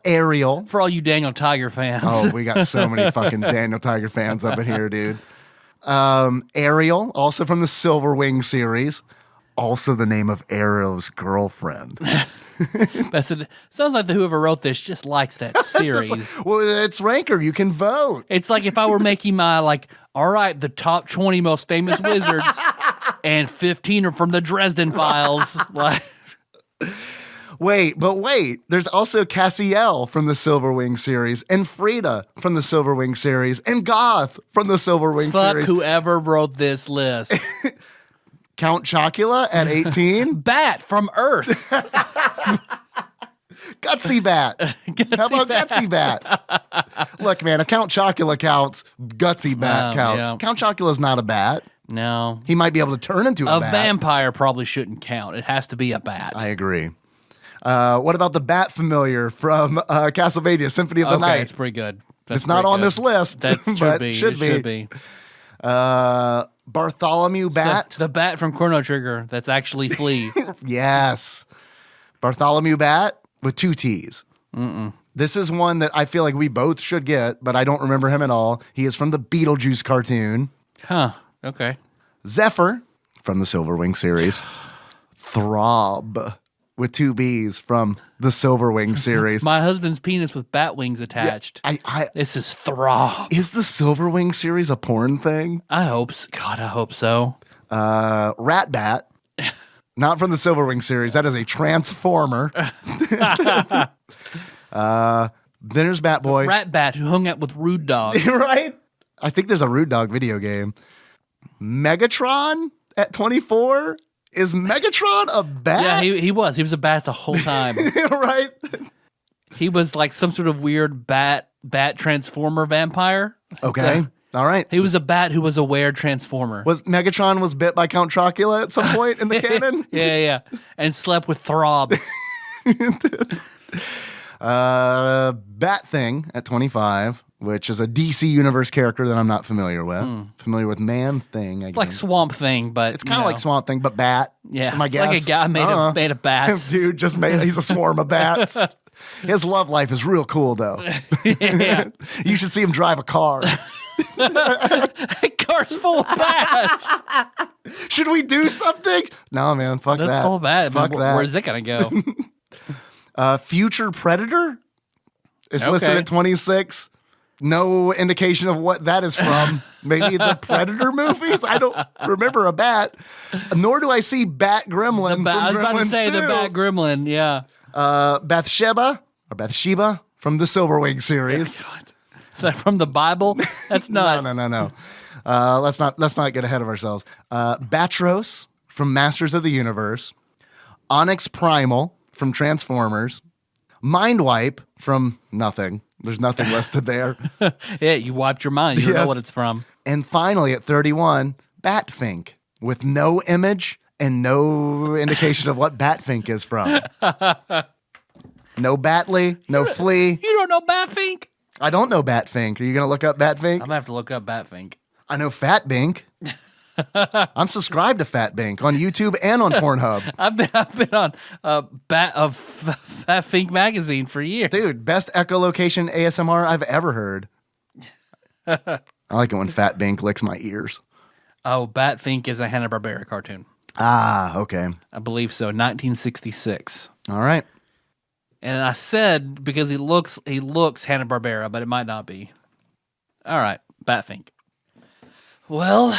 Ariel. For all you Daniel Tiger fans. Oh, we got so many fucking Daniel Tiger fans up in here, dude. Ariel, also from the Silverwing series. Also the name of Ariel's girlfriend. Sounds like whoever wrote this just likes that series. Well, it's Ranker. You can vote. It's like if I were making my, all right, the top 20 most famous wizards, and 15 are from the Dresden Files. Wait. There's also Cassiel from the Silverwing series, and Frida from the Silverwing series, and Goth from the Silverwing series. Fuck whoever wrote this list. Count Chocula at 18. Bat from Earth. Gutsy Bat. How about Gutsy Bat? Look, man, if Count Chocula counts, Gutsy Bat counts. Yeah. Count Chocula's not a bat. No. He might be able to turn into a bat. A vampire probably shouldn't count. It has to be a bat. I agree. What about the Bat Familiar from Castlevania Symphony of the Night? It's pretty good. That's It's not pretty on good. this list, That but should be. should It be. should be. Bartholomew Bat. The bat from Chrono Trigger that's actually Flea. Yes. Bartholomew Bat with 2 T's. This is one that I feel like we both should get, but I don't remember him at all. He is from the Beetlejuice cartoon. Huh. Okay. Zephyr from the Silverwing series. Throb with 2 B's from the Silverwing series. My husband's penis with bat wings attached. Yeah, This is Throb. is the Silverwing series a porn thing? I hope so. God, I hope so. Rat Bat. Not from the Silverwing series. That is a transformer. Then there's Bat Boy. Rat Bat who hung out with Rude Dog. Right? I think there's a Rude Dog video game. Megatron at 24? Is Megatron a bat? Yeah, he was. He was a bat the whole time. Right? He was like some sort of weird bat transformer vampire. Okay. All right. He was a bat who was a weird transformer. Was Megatron was bit by Count Chocula at some point in the canon? Yeah. And slept with Throb. Bat Thing at 25, which is a DC Universe character that I'm not familiar with. Familiar with Man Thing, I guess. Like Swamp Thing, but It's kind of like Swamp Thing, but bat. Yeah, my it's guess. like a guy made of bats. Dude just made. He's a swarm of bats. His love life is real cool, though. Yeah. You should see him drive a car. Car's full of bats. Should we do something? No, man. Fuck That's that. full of bats. Fuck that. Where's it gonna go? Future Predator is listed at 26. No indication of what that is from. Maybe the Predator movies? I don't remember a bat. Nor do I see Bat Gremlin. I was about to say the Bat Gremlin, yeah. Bathsheba from the Silverwing series. God. Is that from the Bible? That's not. No. Let's not get ahead of ourselves. Batros from Masters of the Universe. Onyx Primal from Transformers. Mindwipe from nothing. There's nothing listed there. Yeah, you wiped your mind. You don't know what it's from. And finally, at 31, Batfink with no image and no indication of what Batfink is from. No Batley, no Flea. You don't know Batfink? I don't know Batfink. Are you going to look up Batfink? I'm gonna have to look up Batfink. I know Fatbink. I'm subscribed to Fatbink on YouTube and on Pornhub. I've been on Fatfink magazine for years. Dude, best echolocation ASMR I've ever heard. I like it when Fatbink licks my ears. Oh, Batfink is a Hanna-Barbera cartoon. Ah, okay. I believe so. 1966. All right. And I said because he looks Hanna-Barbera, but it might not be. All right, Batfink. Well,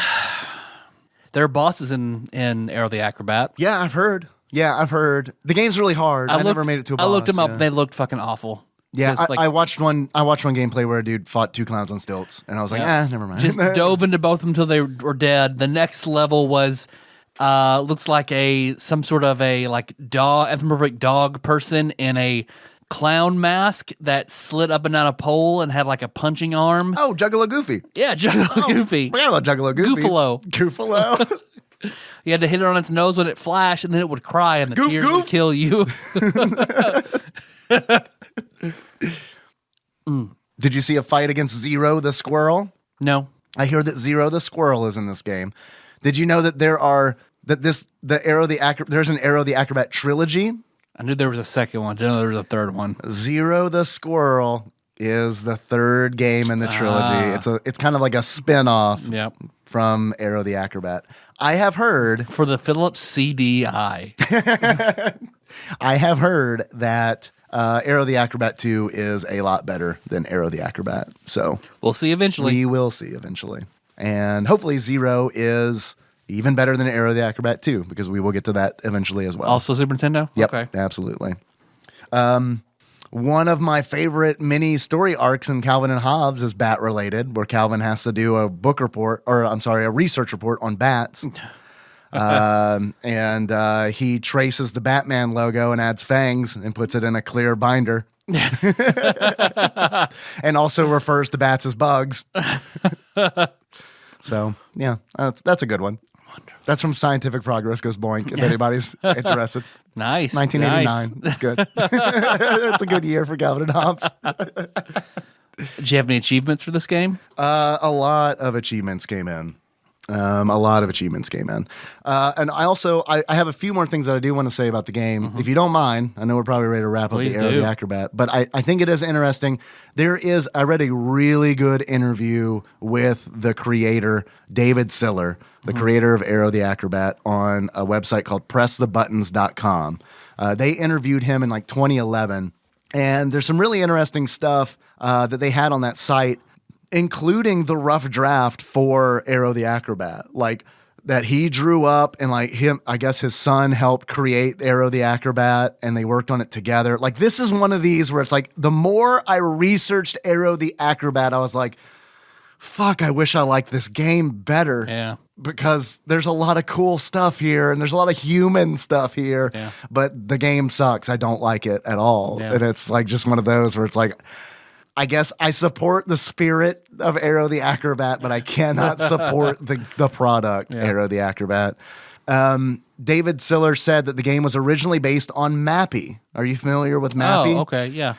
there are bosses in Aero the Acrobat. Yeah, I've heard. The game's really hard. I never made it to a boss. I looked them up. Yeah. They looked fucking awful. Yeah, Just, I watched one gameplay where a dude fought 2 clowns on stilts, and I was like, never mind. Just dove into both of them until they were dead. The next level was looks like some sort of a like dog, anthropomorphic dog person in a clown mask that slid up and down a pole and had like a punching arm. Oh, Juggalo Goofy. Yeah, Juggalo Goofy. Forgot about Juggalo Goofy. Goofalo. You had to hit it on its nose when it flashed, and then it would cry, and the tears would kill you. Did you see a fight against Zero the Squirrel? No. I hear that Zero the Squirrel is in this game. Did you know that there's an Aero the Acrobat trilogy? I knew there was a second one. I didn't know there was a third one. Zero the Squirrel is the third game in the trilogy. It's kind of like a spin-off from Aero the Acrobat. I have heard for the Philips CDI. I have heard that Aero the Acrobat 2 is a lot better than Aero the Acrobat. So we'll see eventually. We will see eventually. And hopefully Zero is even better than Aero the Acrobat 2, because we will get to that eventually as well. Also Super Nintendo? Yep, okay. Absolutely. One of my favorite mini story arcs in Calvin and Hobbes is bat related, where Calvin has to do a research report on bats. And he traces the Batman logo and adds fangs and puts it in a clear binder. And also refers to bats as bugs. So, yeah, that's a good one. Wonderful. That's from Scientific Progress Goes Boink, if anybody's interested. Nice. 1989. Nice. That's good. That's a good year for Calvin and Hobbes. Did you have any achievements for this game? A lot of achievements came in. A lot of achievements came in. And I have a few more things that I do want to say about the game. If you don't mind, I know we're probably ready to wrap Please up the Aero do. the Acrobat, but I think it is interesting. I read a really good interview with the creator, David Siller, the creator of Aero the Acrobat, on a website called pressthebuttons.com. They interviewed him in like 2011, and there's some really interesting stuff that they had on that site, including the rough draft for Aero the Acrobat, like that he drew up, and like I guess his son helped create Aero the Acrobat, and they worked on it together. Like, this is one of these where it's like, the more I researched Aero the Acrobat, I was like, fuck, I wish I liked this game better. Yeah. Because there's a lot of cool stuff here, and there's a lot of human stuff here, but the game sucks. I don't like it at all. Yeah. And it's like just one of those where it's like, I guess I support the spirit of Aero the Acrobat, but I cannot support the product, Aero the Acrobat. David Siller said that the game was originally based on Mappy. Are you familiar with Mappy? Oh, okay, yeah.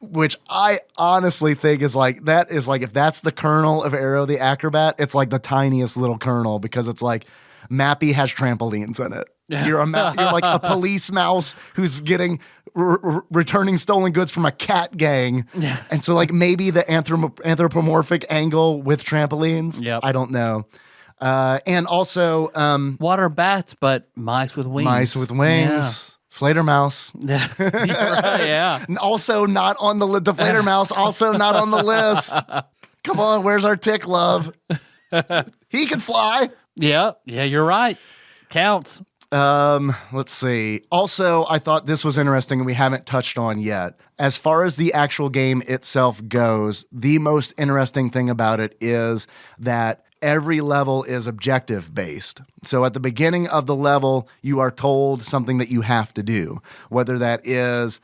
Which I honestly think is like, if that's the kernel of Aero the Acrobat, it's like the tiniest little kernel, because it's like Mappy has trampolines in it. You're like a police mouse who's getting returning stolen goods from a cat gang. Yeah. And so like maybe the anthropomorphic angle with trampolines. Yep. I don't know. And also Water bats, but mice with wings. mice with wings. Fledermaus. Yeah. Right, yeah. And also not on the Fledermaus, also not on the list. Come on, where's our tick love? He can fly. Yeah, you're right. Counts. Let's see. Also, I thought this was interesting and we haven't touched on yet. As far as the actual game itself goes, the most interesting thing about it is that every level is objective based. So at the beginning of the level, you are told something that you have to do, whether that is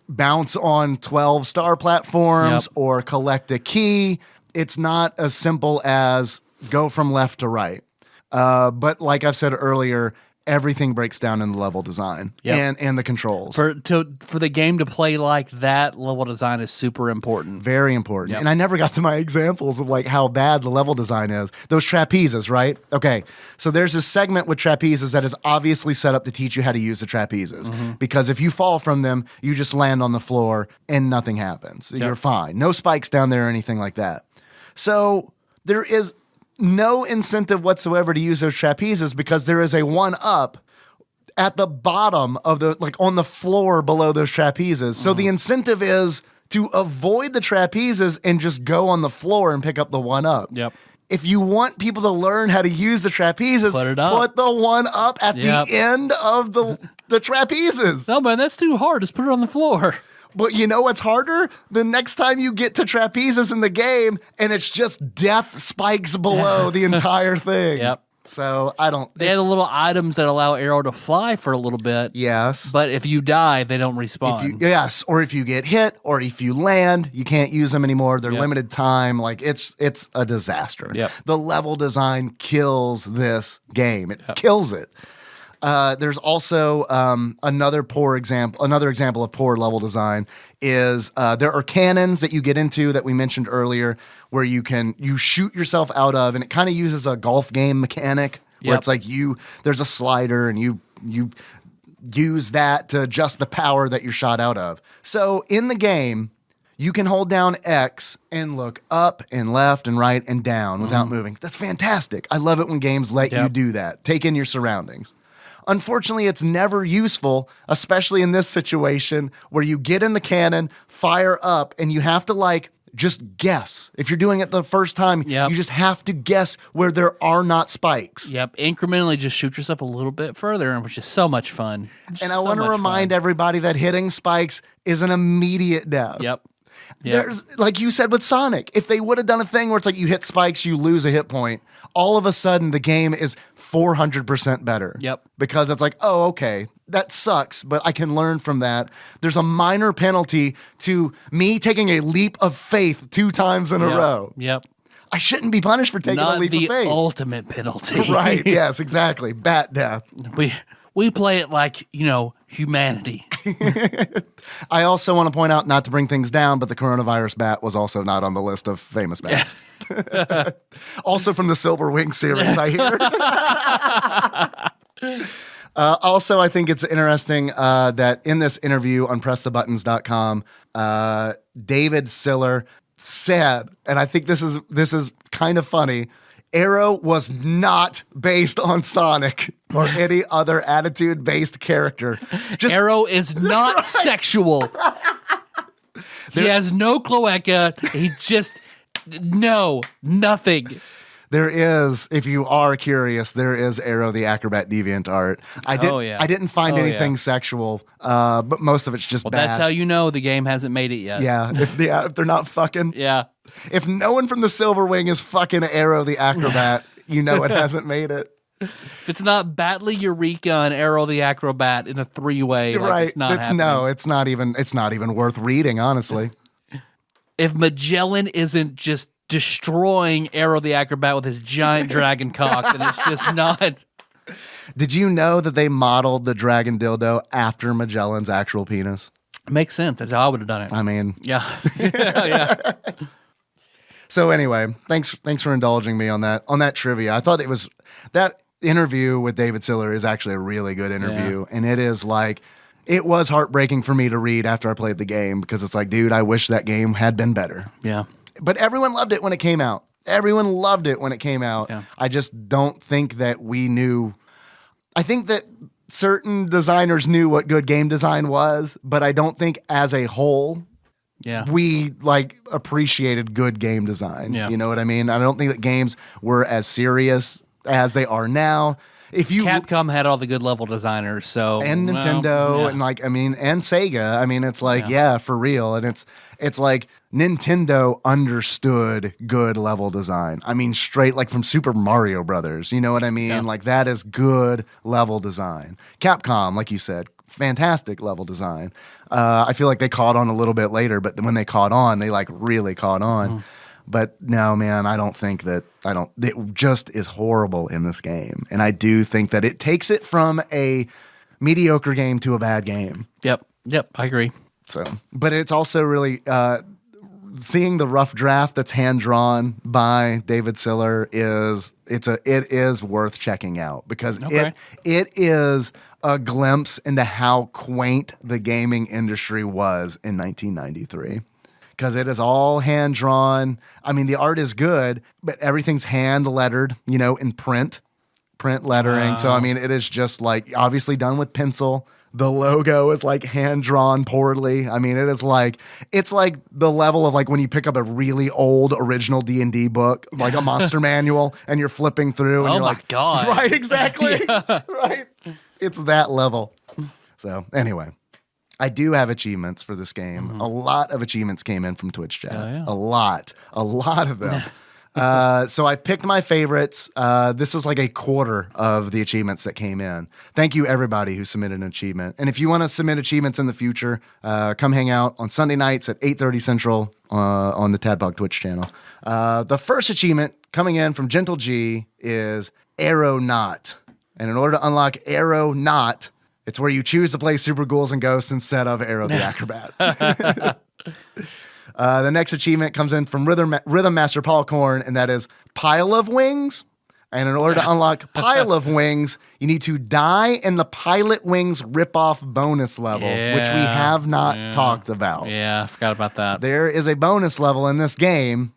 bounce on 12 star platforms or collect a key. It's not as simple as go from left to right. But like I've said earlier, everything breaks down in the level design and the controls. For the game to play like that, level design is super important. Very important. And I never got to my examples of like how bad the level design is. Those trapezes, right? Okay. So there's this segment with trapezes that is obviously set up to teach you how to use the trapezes. Because if you fall from them, you just land on the floor and nothing happens. You're fine. No spikes down there or anything like that. So there is no incentive whatsoever to use those trapezes, because there is a 1-up at the bottom of on the floor below those trapezes. So the incentive is to avoid the trapezes and just go on the floor and pick up the 1-up. Yep. If you want people to learn how to use the trapezes, put the 1-up at the end of the trapezes. No, man, that's too hard. Just put it on the floor. But you know what's harder? The next time you get to trapezes in the game and it's just death spikes below the entire thing. Yep. So They had the little items that allow Aero to fly for a little bit. Yes. But if you die, they don't respawn. Yes. Or if you get hit or if you land, you can't use them anymore. They're limited time. Like it's a disaster. Yep. The level design kills this game. It kills it. There's also another example of poor level design is there are cannons that you get into that we mentioned earlier where you shoot yourself out of, and it kind of uses a golf game mechanic where it's like there's a slider and you use that to adjust the power that you're shot out of. So in the game, you can hold down X and look up and left and right and down without moving. That's fantastic. I love it when games let you do that. Take in your surroundings. Unfortunately, it's never useful, especially in this situation where you get in the cannon, fire up, and you have to just guess. If you're doing it the first time, you just have to guess where there are not spikes. Yep. Incrementally just shoot yourself a little bit further, which is so much fun. And I want to remind everybody that hitting spikes is an immediate death. Yep. There's, like you said with Sonic, if they would have done a thing where it's like you hit spikes, you lose a hit point, all of a sudden the game is 400% better. Yep. Because it's like, oh, okay, that sucks, but I can learn from that. There's a minor penalty to me taking a leap of faith 2 times in a row. Yep. I shouldn't be punished for taking a leap of faith. Not the ultimate penalty. Right, yes, exactly. Bat death. We play it like, humanity. I also want to point out, not to bring things down, but the coronavirus bat was also not on the list of famous bats. Also from the Silver Wing series, I hear. Also, I think it's interesting that in this interview on PressTheButtons.com, David Siller said, and I think this is kind of funny, Aero was not based on Sonic or any other attitude-based character. Aero is not sexual. He has no cloaca. He just, nothing. There is, if you are curious, there is Aero the Acrobat deviant art. I didn't find anything sexual, but most of it's just bad. That's how you know the game hasn't made it yet. Yeah, if they're not fucking. Yeah. If no one from the Silver Wing is fucking Aero the Acrobat, you know it hasn't made it. If it's not Batley Eureka and Aero the Acrobat in a 3-way, right? It's not happening. No, it's not even worth reading, honestly. If Magellan isn't just destroying Aero the Acrobat with his giant dragon cock, then it's just not. Did you know that they modeled the dragon dildo after Magellan's actual penis? Makes sense. That's how I would have done it. I mean, yeah. Yeah. So anyway, thanks for indulging me on that trivia. I thought it was that interview with David Siller is actually a really good interview, and it was heartbreaking for me to read after I played the game, because it's like, dude, I wish that game had been better. Yeah. But everyone loved it when it came out. Everyone loved it when it came out. Yeah. I just don't think that we knew. I think that certain designers knew what good game design was, but I don't think as a whole we appreciated good game design. Yeah. You know what I mean? I don't think that games were as serious as they are now. Capcom had all the good level designers, and Nintendo and and Sega. It's like, for real. And it's like Nintendo understood good level design. Straight from Super Mario Brothers. You know what I mean? Yeah. Like, that is good level design. Capcom, like you said, fantastic level design. I feel like they caught on a little bit later, but when they caught on, they really caught on. Mm-hmm. But no, man, it just is horrible in this game. And I do think that it takes it from a mediocre game to a bad game. Yep, I agree. So, but it's also really, seeing the rough draft that's hand-drawn by David Siller it is worth checking out, because it is a glimpse into how quaint the gaming industry was in 1993. Because it is all hand-drawn. The art is good, but everything's hand-lettered, in print lettering. So, it is just obviously done with pencil. The logo is hand-drawn poorly. It's like the level of when you pick up a really old original D&D book, like a monster manual, and you're flipping through and you're God. Right, exactly. Yeah. Right. It's that level. So, anyway. I do have achievements for this game. Mm-hmm. A lot of achievements came in from Twitch chat. Yeah. A lot of them. So I picked my favorites. This is a quarter of the achievements that came in. Thank you, everybody who submitted an achievement. And if you want to submit achievements in the future, come hang out on Sunday nights at 8:30 Central on the TADPOG Twitch channel. The first achievement coming in from Gentle G is Aero Not. And in order to unlock Aero Not, it's where you choose to play Super Ghouls and Ghosts instead of Aero the Acrobat. The next achievement comes in from Rhythm Master Paul Korn, and that is Pile of Wings. And in order to unlock Pile of Wings, you need to die in the Pilot Wings ripoff bonus level, which we have not talked about. Yeah, I forgot about that. There is a bonus level in this game.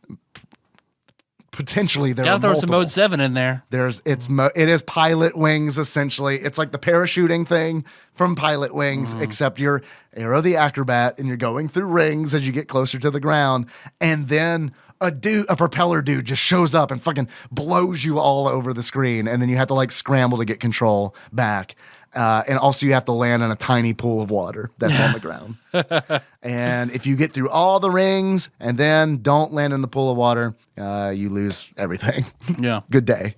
Potentially there are throw multiple. some Mode 7 in there. It is Pilot Wings, essentially. It's like the parachuting thing from Pilot Wings, except you're Aero the Acrobat and you're going through rings as you get closer to the ground, and then a propeller dude just shows up and fucking blows you all over the screen, and then you have to scramble to get control back. And also you have to land in a tiny pool of water that's on the ground. And if you get through all the rings and then don't land in the pool of water, you lose everything. Yeah. Good day.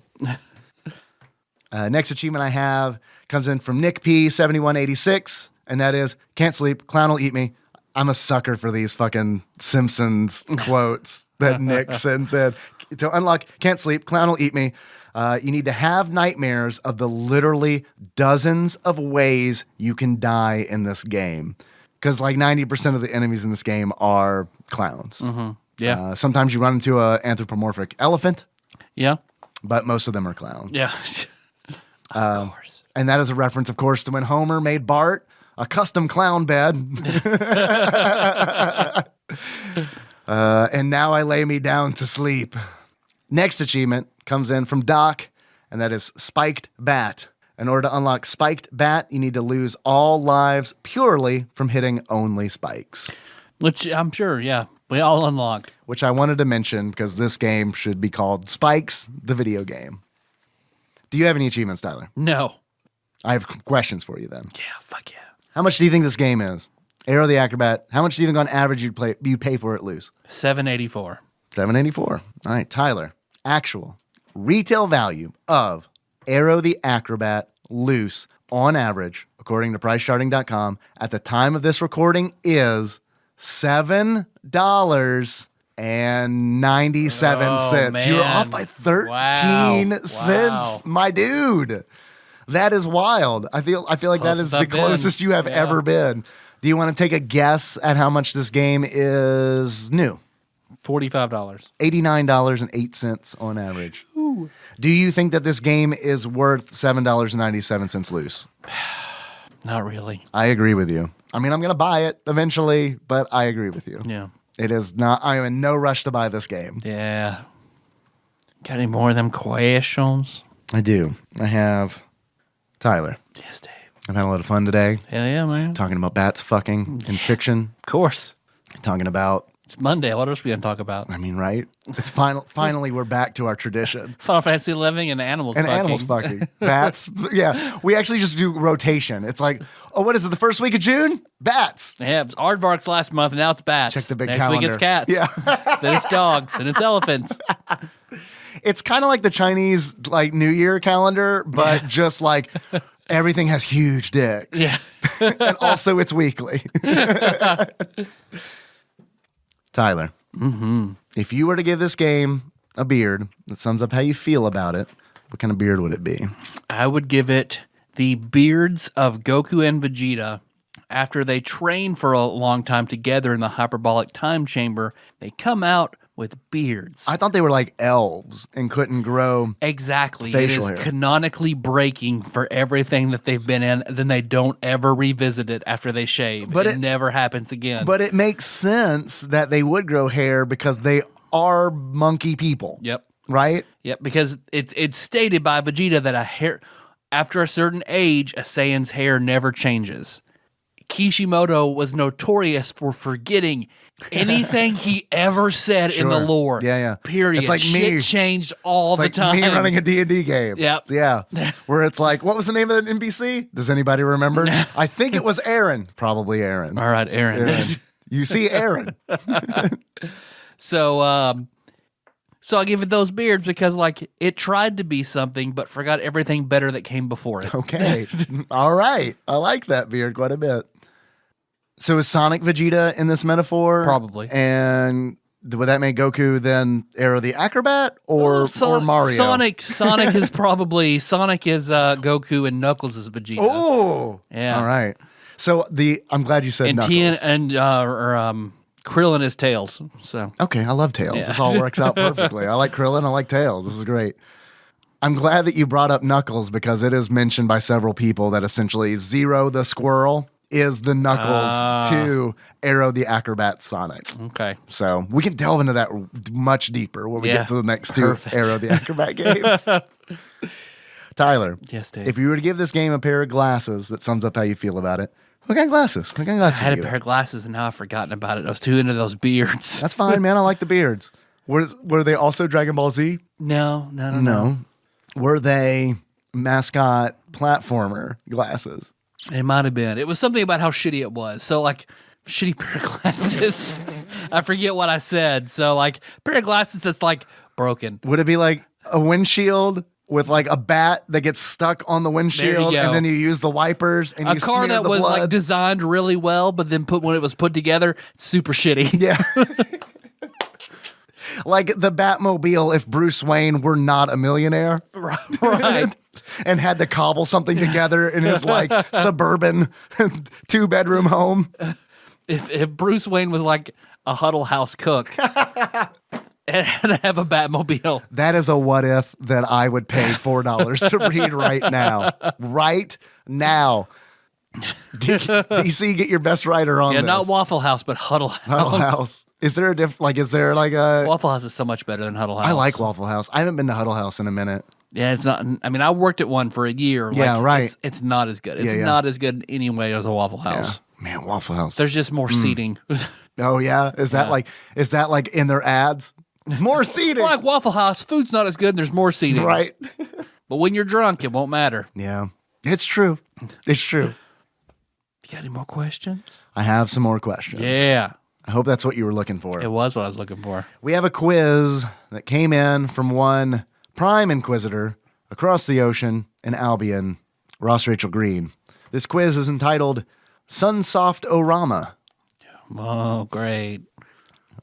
Next achievement I have comes in from Nick P 7186, and that is Can't Sleep, Clown Will Eat Me. I'm a sucker for these fucking Simpsons quotes that Nick sends in. To unlock, can't sleep, clown will eat me. You need to have nightmares of the literally dozens of ways you can die in this game. Because like 90% of the enemies in this game are clowns. Mm-hmm. Yeah. Sometimes you run into an anthropomorphic elephant. Yeah. But most of them are clowns. Yeah. Of course. And that is a reference, of course, to when Homer made Bart a custom clown bed. And now I lay me down to sleep. Next achievement comes in from Doc, and that is Spiked Bat. In order to unlock Spiked Bat, you need to lose all lives purely from hitting only spikes. Which I'm sure, yeah, we all unlocked. Which I wanted to mention because this game should be called Spikes, the video game. Do you have any achievements, Tyler? No. I have questions for you then. Yeah, fuck yeah. How much do you think this game is? Aero the Acrobat. How much do you think on average you pay for it loose? $7.84. $7.84. All right, Tyler. Actual retail value of Aero the Acrobat loose on average, according to PriceCharting.com, at the time of this recording is $7.97. Man. You're off by 13 cents, Wow. my dude. That is wild. I feel like that is the closest you have ever been. Do you want to take a guess at how much this game is new? $45. $89.08 on average. Ooh. Do you think that this game is worth $7.97 loose? Not really. I agree with you. I mean, I'm going to buy it eventually, but I agree with you. Yeah. It is not, I am in no rush to buy this game. Yeah. Got any more of them questions? I do. I have Tyler. Yes, Dave. I've had a lot of fun today. Hell yeah, man. Talking about bats fucking in fiction. Of course. Talking about, It's Monday. What else are we going to talk about? I mean, right? It's finally we're back to our tradition. Final Fantasy 11 and animals And fucking. animals fucking. Bats. Yeah. We actually just do rotation. It's like, oh, what is it? The first week of June? Bats. Yeah, it was aardvarks last month, and now it's bats. Check the big Next calendar. week it's cats. Yeah. Then it's dogs, and it's elephants. It's kind of like the Chinese like New Year calendar, but just like everything has huge dicks. Yeah. And also it's weekly. Tyler, if you were to give this game a beard that sums up how you feel about it, what kind of beard would it be? I would give it the beards of Goku and Vegeta. After they train for a long time together in the hyperbolic time chamber, they come out with beards. I thought they were like elves and couldn't grow. Exactly. Facial it is hair. canonically breaking for everything that they've been in. Then they don't ever revisit it after they shave. But it it- never happens again. But it makes sense that they would grow hair because they are monkey people. Yep. Right? Yep. Because it's stated by Vegeta that after a certain age, a Saiyan's hair never changes. Kishimoto was notorious for forgetting anything he ever said in the Sure. lore. Yeah, yeah. Period. It's like Shit me. changed all It's the like time. me running a D&D game. Yep. Yeah. Where it's like, what was the name of the NPC? Does anybody remember? I think it was Aaron. Probably Aaron. All right, Aaron. Aaron. You see Aaron. So I give it those beards because like it tried to be something but forgot everything better that came before it. Okay. All right. I like that beard quite a bit. So is Sonic Vegeta in this metaphor? Probably. And would that make Goku then Aero the Acrobat or Mario? Sonic is probably Goku and Knuckles is Vegeta. Oh. Yeah. All right. So I'm glad you said And Knuckles. Krillin is Tails. So Okay, I love Tails. Yeah. This all works out perfectly. I like Krillin. I like Tails. This is great. I'm glad that you brought up Knuckles because it is mentioned by several people that essentially Zero the Squirrel is the Knuckles to Aero the Acrobat Sonic. okay. So we can delve into that much deeper when we Yeah. get to the next two Perfect. Aero the Acrobat games. Tyler, Yes, Dave. if you were to give this game a pair of glasses that sums up how you feel about it, what kind of glasses? What kind of glasses? I had a would you pair give of glasses and now I've forgotten about it. I was too into those beards. it? That's fine, man. I like the beards. Were they also Dragon Ball Z? No. No. Were they mascot platformer glasses? It might have been. It was something about how shitty it was. So, like, shitty pair of glasses. I forget what I said. So, like, pair of glasses that's, like, broken. Would it be like a windshield with like a bat that gets stuck on the windshield, go. and then you use the wipers and A you car smear that the was blood. like designed really well, but then when it was put together, super shitty. Yeah. Like the Batmobile if Bruce Wayne were not a millionaire. Right. And had to cobble something together in his like suburban 2-bedroom home. If Bruce Wayne was like a Huddle House cook and have a Batmobile. That is a what if that I would pay $4 to read right now. Right now. DC, get your best writer on Yeah, this. not Waffle House, but Huddle House. Huddle House. Is there a Waffle House is so much better than Huddle House. I like Waffle House. I haven't been to Huddle House in a minute. Yeah, it's not. I mean, I worked at one for a year. Yeah, right. It's not as good. It's Yeah. not as good anyway as a Waffle House. Yeah. Man, Waffle House. There's just more seating. Oh yeah, is that like in their ads? More seating. Like Waffle House, food's not as good. And there's more seating. Right. But when you're drunk, it won't matter. Yeah. It's true. It's true. You got any more questions? I have some more questions. Yeah. I hope that's what you were looking for. It was what I was looking for. We have a quiz that came in from one Prime Inquisitor across the ocean in Albion, Ross Rachel Green. This quiz is entitled Sunsoft Orama. Oh, great.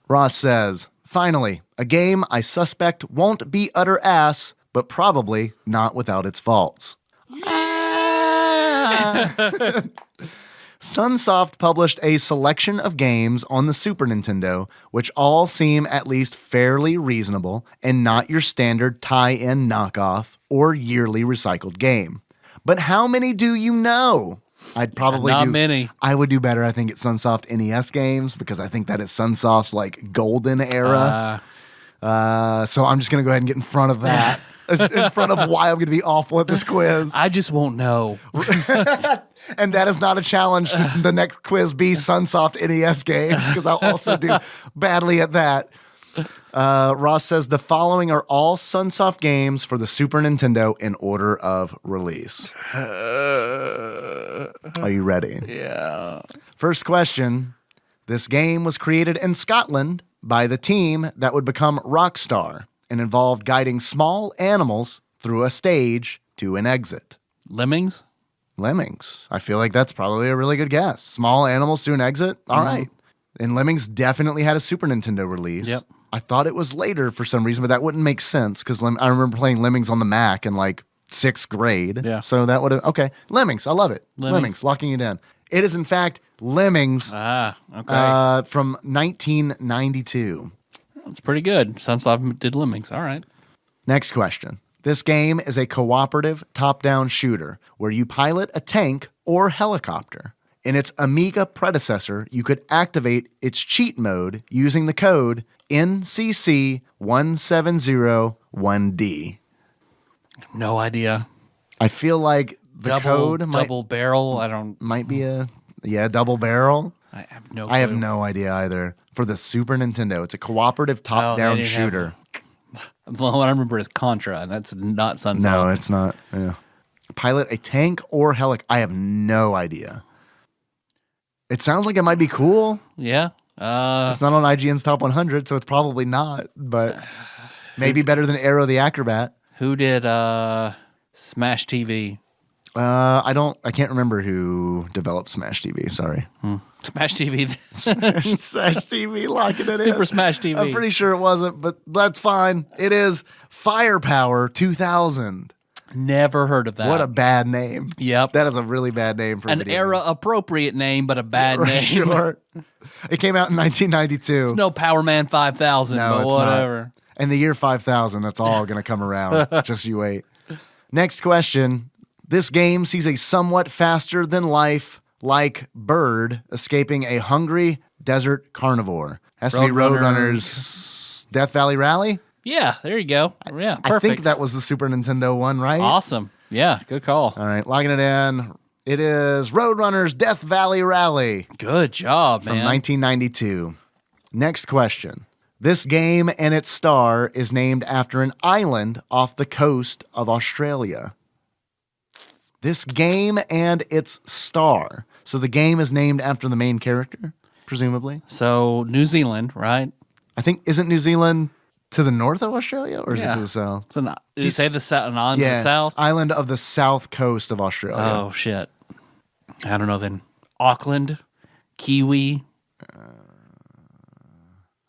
Ross says, finally, a game I suspect won't be utter ass, but probably not without its faults. Sunsoft published a selection of games on the Super Nintendo, which all seem at least fairly reasonable and not your standard tie-in knockoff or yearly recycled game. But how many do you know? I'd probably Not many. I would do better, I think, at Sunsoft NES games because I think that is Sunsoft's like golden era. So I'm just going to go ahead and get in front of that, in front of why I'm going to be awful at this quiz. I just won't know. And that is not a challenge to the next quiz be Sunsoft NES games because I'll also do badly at that. Ross says the following are all Sunsoft games for the Super Nintendo in order of release. Are you ready? Yeah. First question. This game was created in Scotland by the team that would become Rockstar and involved guiding small animals through a stage to an exit. Lemmings? Lemmings. I feel like that's probably a really good guess. Small animals to an exit? All right. And Lemmings definitely had a Super Nintendo release. Yep. I thought it was later for some reason, but that wouldn't make sense because I remember playing Lemmings on the Mac in like 6th grade. Yeah. So that would have, okay. Lemmings. I love it. Lemmings. Locking it in. It is, in fact, Lemmings Okay. from 1992. That's pretty good. Sunsoft did Lemmings. All right. Next question. This game is a cooperative top-down shooter where you pilot a tank or helicopter. In its Amiga predecessor, you could activate its cheat mode using the code NCC1701D. No idea. I feel like the code double barrel. might be double barrel. I have no. I have clue. no idea either. For the Super Nintendo, it's a cooperative top-down didn't have- shooter. Well, what I remember is Contra, and that's not Sunsoft. No, it's not. Yeah. Pilot a tank or helicopter. I have no idea. It sounds like it might be cool. Yeah. It's not on IGN's Top 100, so it's probably not, but maybe better than Aero the Acrobat. Who did Smash TV? I can't remember who developed Smash TV. Sorry. Smash TV. Smash TV, locking it in. Super Smash TV. I'm pretty sure it wasn't, but that's fine. It is Firepower 2000. Never heard of that. What a bad name. Yep. That is a really bad name for a An video era game. appropriate name, but a bad Right, name. Sure. It came out in 1992. It's no Power Man 5000, No, but it's whatever. not. And the year 5000, that's all going to come around. Just you wait. Next question. This game sees a somewhat faster than life like bird escaping a hungry desert carnivore. Has to be Roadrunner's Death Valley Rally? Yeah, there you go. Yeah, perfect. I think that was the Super Nintendo one, right? Awesome. Yeah, good call. All right, logging it in. It is Roadrunner's Death Valley Rally Good job, from man. 1992. Next question. This game and its star is named after an island off the coast of Australia. This game and its star. So the game is named after the main character, presumably. So, New Zealand, right? I think, isn't New Zealand To the north of Australia, or is it Yeah. to the south? So did you say the south? On Yeah, the south? island of the south coast of Australia. Oh shit! I don't know. Then Auckland, Kiwi.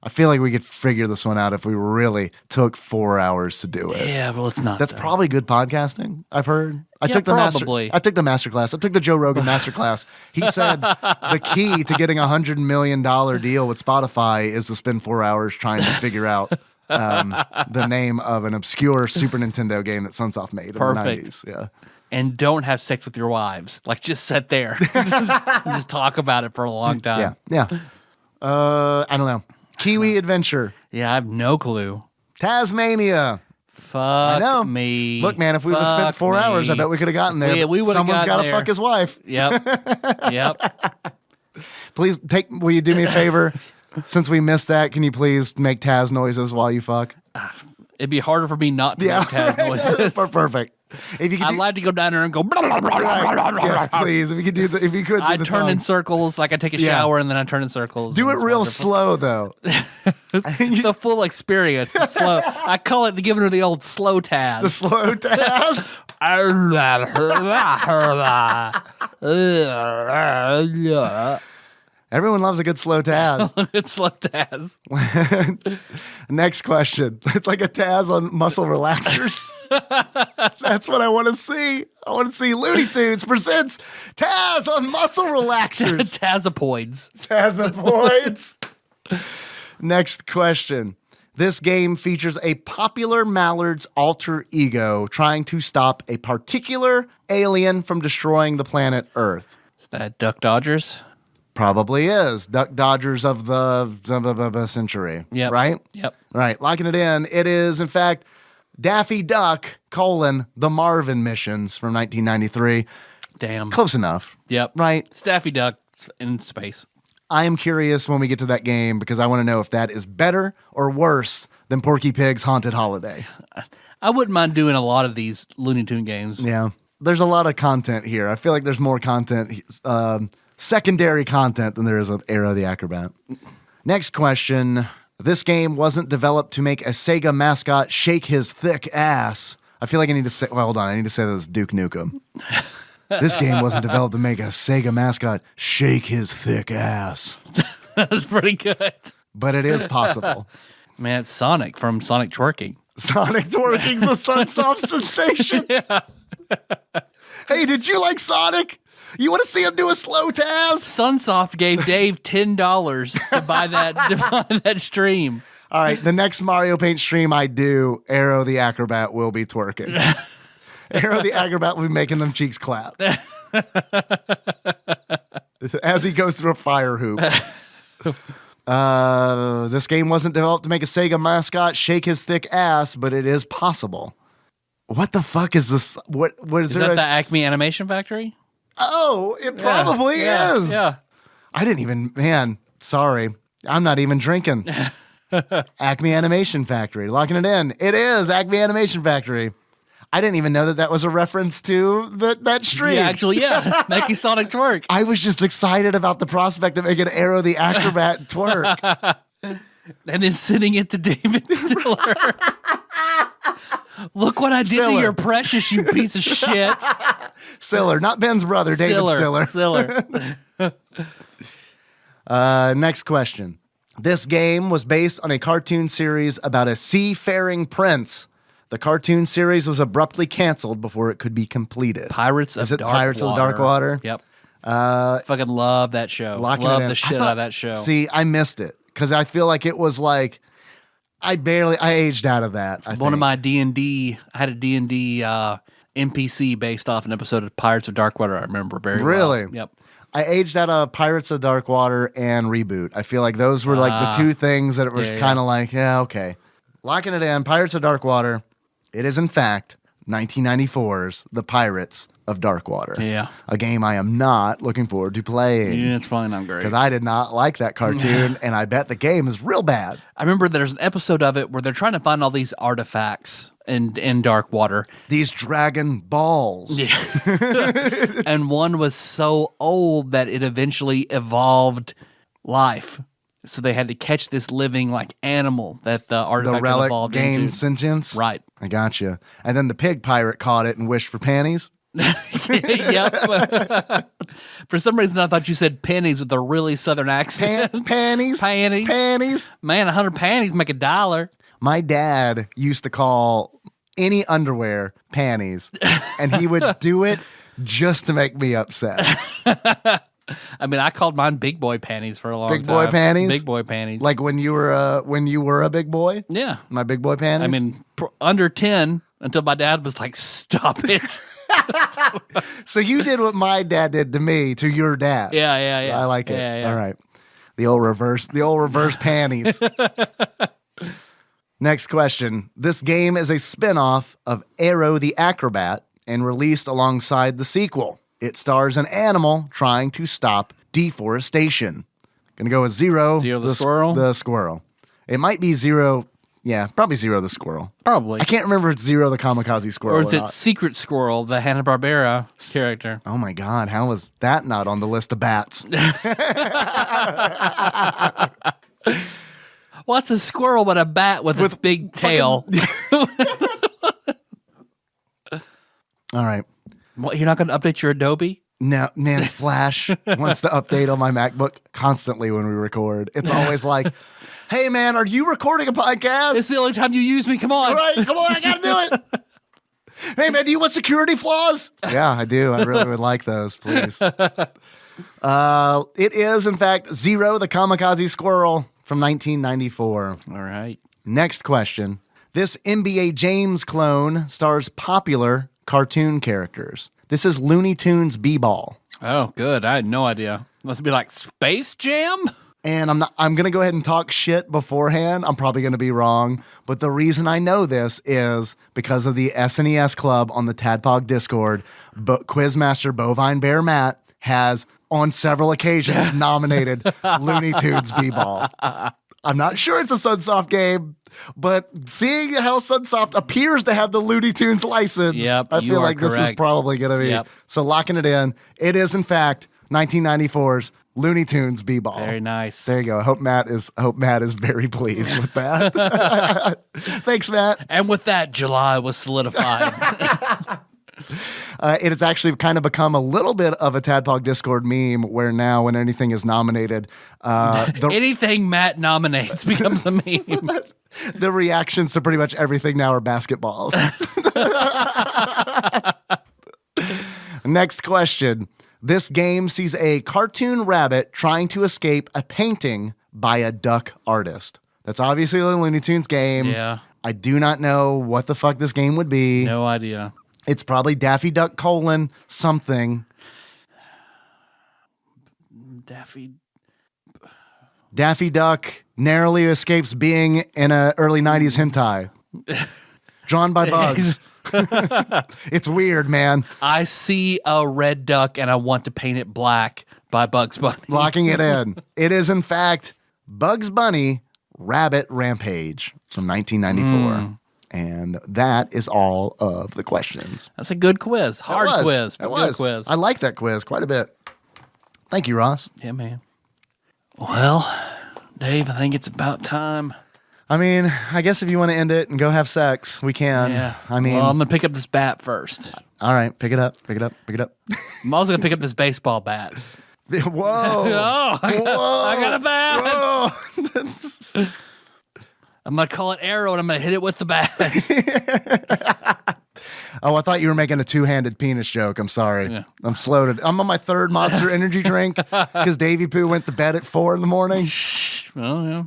I feel like we could figure this one out if we really took 4 hours to do it. Yeah, well, it's not. That's though. probably good podcasting. I've heard. I Yeah, took the probably. I took the master class. I took the Joe Rogan master class. He said the key to getting $100 million deal with Spotify is to spend 4 hours trying to figure out the name of an obscure Super Nintendo game that Sunsoft made in the Perfect. 90s. Yeah. And don't have sex with your wives. Like, just sit there, and just talk about it for a long time. Yeah. I don't know. Kiwi Adventure. Yeah, I have no clue. Tasmania. Fuck I know. me. Look, man, if we would have spent 4 hours, I bet we could have gotten there. We would've Someone's got gotten to there. fuck his wife. Yep. Please will you do me a favor? Since we missed that, can you please make Taz noises while you fuck? It'd be harder for me not to make Taz noises. Perfect. If you could I'd like to go down there and go. yes, please. If you could do the, if you could, do I the turn in tongue. circles, like I take a Yeah. shower and then I turn in circles. Do it It's real wonderful. slow though. The full experience, the slow. I call it giving her the old slow Taz. The slow Taz. Everyone loves a good slow Taz. It's slow Taz. Next question. It's like a Taz on muscle relaxers. That's what I want to see. I want to see Looney Tunes presents Taz on muscle relaxers. Tazopoids. Tazopoids. Next question. This game features a popular mallard's alter ego trying to stop a particular alien from destroying the planet Earth. Is that Duck Dodgers? Probably is. Duck Dodgers of the century. Yep. Right? Yep. Right. Locking it in. It is, in fact, Daffy Duck, the Marvin missions from 1993. Damn. Close enough. Yep. Right. Staffy Duck in space. I am curious when we get to that game because I want to know if that is better or worse than Porky Pig's Haunted Holiday. I wouldn't mind doing a lot of these Looney Tune games. Yeah. There's a lot of content here. I feel like there's more content, secondary content than there is with Aero the Acrobat. Next question. This game wasn't developed to make a Sega mascot shake his thick ass. I feel like I need to say, well, hold on. I need to say this Duke Nukem. This game wasn't developed to make a Sega mascot shake his thick ass. That was pretty good. But it is possible. Man, it's Sonic from Sonic Twerking. Sonic Twerking, the Sunsoft sensation. Yeah. Hey, did you like Sonic? You want to see him do a slow Taz? Sunsoft gave Dave $10 to buy that stream. All right, the next Mario Paint stream I do, Aero the Acrobat will be twerking. Aero the Acrobat will be making them cheeks clap. As he goes through a fire hoop. This game wasn't developed to make a Sega mascot shake his thick ass, but it is possible. What the fuck is this? What Is that the Acme Animation Factory? Oh, it probably is. Yeah. I didn't even, man, sorry. I'm not even drinking. Acme Animation Factory, locking it in. It is Acme Animation Factory. I didn't even know that was a reference to that stream. Yeah, actually, yeah. Making Sonic twerk. I was just excited about the prospect of making Aero the Acrobat twerk. And then sending it to David Stiller. Look what I did Stiller. to your precious, you piece of shit. Stiller, not Ben's brother, David Stiller. Next question. This game was based on a cartoon series about a seafaring prince. The cartoon series was abruptly canceled before it could be completed. Pirates of Dark Pirates of the Dark Water? Yep. Fucking love that show. Locking Love it in. the shit out of that show. See, I missed it because I feel like it was like I aged out of that. One of my D&D, I had a D&D NPC based off an episode of Pirates of Dark Water. I remember very well. Really? Yep. I aged out of Pirates of Dark Water and Reboot. I feel like those were like the two things that it was kind of like, yeah, okay. Locking it in, Pirates of Dark Water. It is, in fact, 1994's The Pirates of Dark Water. Yeah. A game I am not looking forward to playing. Yeah, it's probably not great. Because I did not like that cartoon, and I bet the game is real bad. I remember there's an episode of it where they're trying to find all these artifacts in Dark Water. These dragon balls. Yeah. And one was so old that it eventually evolved life. So they had to catch this living like animal that the The artifact relic evolved gained into. sentience? Right. I gotcha. And then the pig pirate caught it and wished for panties? Yep. For some reason, I thought you said pennies with a really southern accent. Panties? Panties. Panties? Man, 100 panties make $1. My dad used to call any underwear panties, and he would do it just to make me upset. I mean, I called mine big boy panties for a long time. Big boy panties? Big boy panties. Like when you were a big boy? Yeah. My big boy panties? I mean, under 10 until my dad was like, stop it. So you did what my dad did to me, to your dad. Yeah. I like it. Yeah. All right. The old reverse panties. Next question. This game is a spin-off of Aero the Acrobat and released alongside the sequel. It stars an animal trying to stop deforestation. Gonna go with Zero. Zero the squirrel? The squirrel. It might be Zero. Yeah, probably Zero the squirrel. Probably. I can't remember if it's Zero the kamikaze squirrel Or is it not. Secret Squirrel, the Hanna-Barbera character? Oh my God, how is that not on the list of bats? What's a squirrel but a bat with a big tail? All right. What, you're not going to update your Adobe? No, man, Flash wants to update on my MacBook constantly when we record. It's always like, hey, man, are you recording a podcast? It's the only time you use me. Come on. All right, come on, I got to do it. Hey, man, do you want security flaws? Yeah, I do. I really would like those, please. It is, in fact, Zero the kamikaze squirrel from 1994. All right. Next question. This NBA James clone stars popular cartoon characters. This is Looney Tunes B-Ball. Oh, good. I had no idea. Must be like Space Jam? And I'm going to go ahead and talk shit beforehand. I'm probably going to be wrong. But the reason I know this is because of the SNES Club on the TADPOG Discord. But Quizmaster Bovine Bear Matt has, on several occasions, nominated Looney Tunes B-Ball. I'm not sure it's a Sunsoft game, but seeing how Sunsoft appears to have the Looney Tunes license, Yep, I you feel are like this is correct. probably going to be. Yep. So locking it in. It is, in fact, 1994's Looney Tunes B-Ball. Very nice. There you go. I hope Matt is very pleased with that. Thanks, Matt. And with that, July was solidified. It has actually kind of become a little bit of a Tadpog Discord meme where now when anything is nominated, Anything Matt nominates becomes a meme. the reactions to pretty much everything now are basketballs. Next question. This game sees a cartoon rabbit trying to escape a painting by a duck artist. That's obviously a Looney Tunes game. Yeah. I do not know what the fuck this game would be. No idea. It's probably Daffy Duck : something. Daffy Duck narrowly escapes being in a early 90s hentai. Drawn by bugs. It's weird, man. I see a red duck and I want to paint it black by Bugs Bunny. Locking it in. It is, in fact, Bugs Bunny Rabbit Rampage from 1994. And that is all of the questions. That's a good quiz. Hard quiz. It Good was. quiz. I like that quiz quite a bit. Thank you, Ross. Yeah, man. Well, Dave, I think it's about time. I mean, I guess if you want to end it and go have sex, we can. Yeah. I mean, well, I'm going to pick up this bat first. all right, pick it up. I'm also going to pick up this baseball bat. Whoa. Oh, I got a bat. Whoa. I'm going to call it Aero and I'm going to hit it with the bat. Oh, I thought you were making a two-handed penis joke. I'm sorry. Yeah. I'm slow to. I'm on my third Monster Energy drink because Davy Poo went to bed at 4 a.m. Oh, yeah.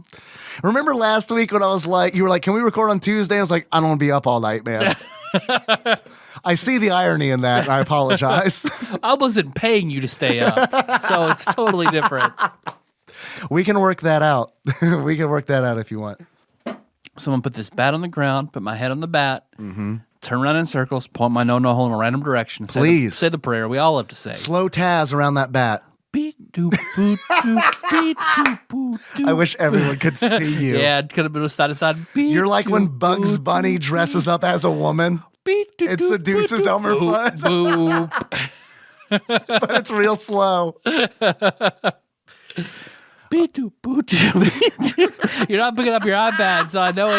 Remember last week when I was like, you were like, can we record on Tuesday? I was like, I don't want to be up all night, man. I see the irony in that, and I apologize. I wasn't paying you to stay up, so it's totally different. We can work that out. We can work that out if you want. So I'm going to put this bat on the ground, put my head on the bat, turn around in circles, point my no hole in a random direction. Please. Say the prayer we all love to say. Slow Taz around that bat. I wish everyone could see you. Yeah, it could have been a side to side. You're like when Bugs Bunny dresses up as a woman. It seduces Elmer Fudd, Boop. but it's real slow. Beep-doop, boop-doop. You're not picking up your iPad, so I know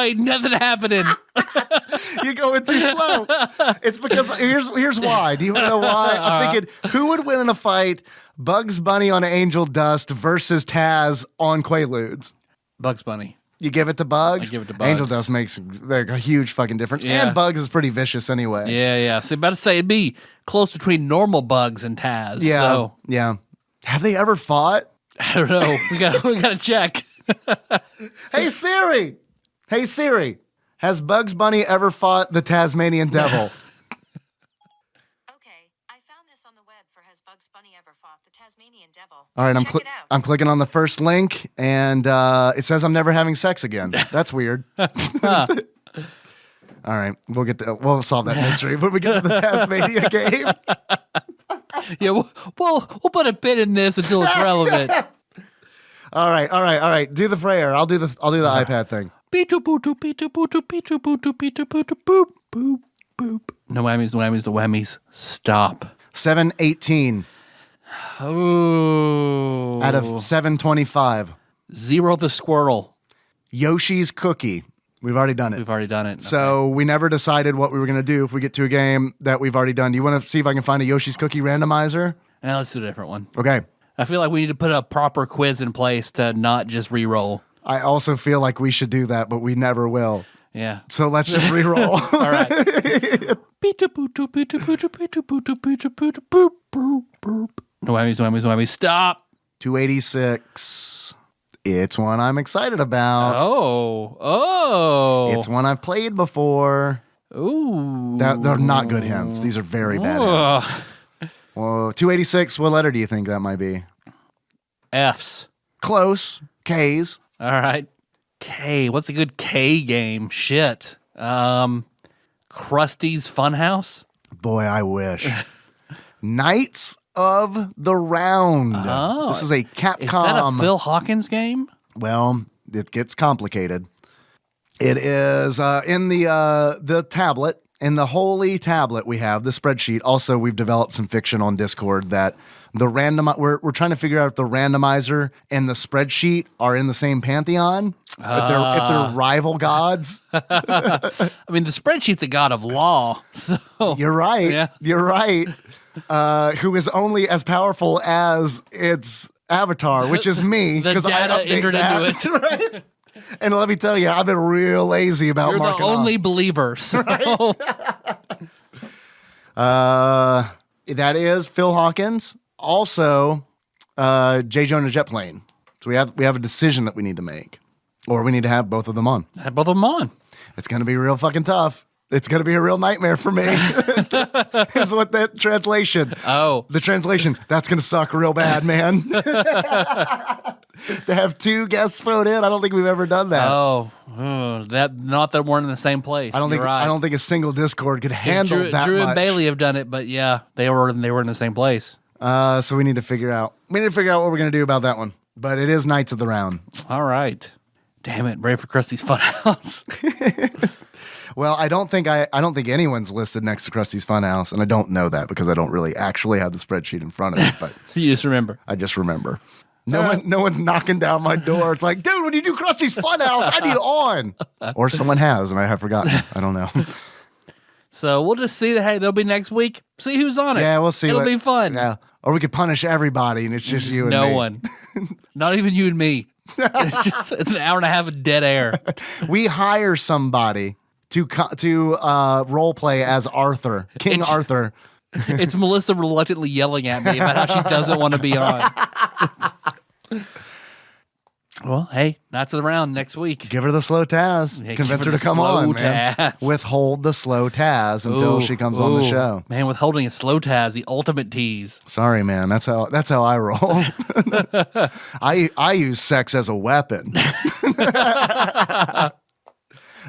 ain't nothing happening. You're going too slow. It's because here's why. Do you want to know why? I'm thinking, who would win in a fight? Bugs Bunny on Angel Dust versus Taz on Quaaludes. Bugs Bunny. You give it to Bugs? I give it to Bugs. Angel Dust makes like a huge fucking difference. Yeah. And Bugs is pretty vicious anyway. Yeah. So about to say it'd be close between normal Bugs and Taz. Yeah. So. Yeah. Have they ever fought? I don't know. We gotta check. Hey Siri. Has Bugs Bunny ever fought the Tasmanian Devil? Okay, I found this on the web for Has Bugs Bunny Ever Fought the Tasmanian Devil. All right, Check it out. I'm clicking on the first link, and it says I'm never having sex again. That's weird. All right, we'll solve that mystery when we get to the Tasmania game. Yeah, we'll put a bit in this until it's relevant. All right. Do the prayer. I'll do the iPad thing. No whammies. Stop. 718 Oh. out of 725. Zero the squirrel. Yoshi's Cookie. We've already done it. We've already done it. So we never decided what we were going to do if we get to a game that we've already done. Do you want to see if I can find a Yoshi's Cookie randomizer? Now let's do a different one. Okay. I feel like we need to put a proper quiz in place to not just re-roll. I also feel like we should do that, but we never will. Yeah. So let's just re-roll. All right. No whammies. Stop. 286. It's one I'm excited about. Oh. It's one I've played before. Ooh. They're not good hints. These are very bad hints. Whoa, 286. What letter do you think that might be? F's. Close. K's. All right. K. What's a good K game? Shit. Krusty's Funhouse? Boy, I wish. Knights of the Round. Oh. This is a Capcom. Is that a Phil Hawkins game? Well, it gets complicated. It is in the tablet, in the holy tablet we have, the spreadsheet. Also, we've developed some fiction on Discord that we're trying to figure out if the randomizer and the spreadsheet are in the same pantheon, if they're rival gods. I mean, the spreadsheet's a god of law. So You're right. Yeah. You're right. Who is only as powerful as its avatar, which is me. the data entered into it. Right? And let me tell you, I've been real lazy about You're the marking only off. believer. So. That is Phil Hawkins. Also, J. Jonah Jetplane. So we have a decision that we need to make, or we need to have both of them on. Had both of them on. It's going to be real fucking tough. It's going to be a real nightmare for me. Is what that translation. Oh. The translation. That's going to suck real bad, man. To have two guests phone in, I don't think we've ever done that. Oh, that weren't in the same place. I don't think a single Discord could handle that Drew much. and Bailey have done it, but yeah, they were in the same place. So we need to figure out what we're going to do about that one. But it is Knights of the Round. All right. Damn it, ready for Krusty's Funhouse. Well, I don't think anyone's listed next to Krusty's Funhouse, and I don't know that because I don't really actually have the spreadsheet in front of me. But You just remember. I just remember. No one's knocking down my door. It's like, dude, when you do Krusty's Funhouse, I need it on. Or someone has, and I have forgotten. I don't know. So we'll just see that. Hey, they'll be next week. See who's on it. Yeah, we'll see. It'll be fun. Yeah. Or we could punish everybody, and it's just you and me. No one. Not even you and me. It's an hour and a half of dead air. We hire somebody to role play as Arthur, King Arthur. It's Melissa reluctantly yelling at me about how she doesn't want to be on. Well, hey, Knights of the Round next week. Give her the slow Taz. Yeah, Convince give her her to the come slow on, man. Taz. Withhold the slow Taz until she comes on the show. Man, withholding a slow Taz, the ultimate tease. Sorry, man. That's how I roll. I use sex as a weapon.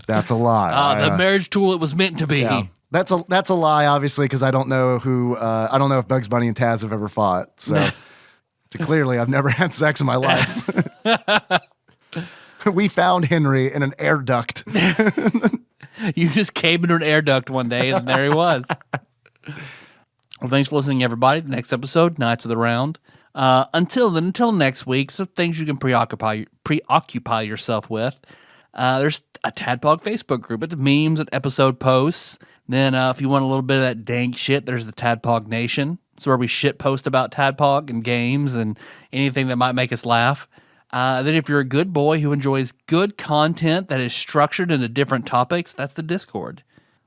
That's a lie. The marriage tool it was meant to be. Yeah. That's a lie, obviously, because I don't know if Bugs Bunny and Taz have ever fought. So clearly, I've never had sex in my life. We found Henry in an air duct. You just came into an air duct one day, and there he was. Well, thanks for listening, everybody. The next episode, Knights of the Round. Until next week, some things you can preoccupy yourself with. There's a TADPOG Facebook group. It's memes and episode posts. Then if you want a little bit of that dank shit, there's the TADPOG Nation. It's where we shit post about TADPOG and games and anything that might make us laugh. Then if you're a good boy who enjoys good content that is structured into different topics, that's the Discord.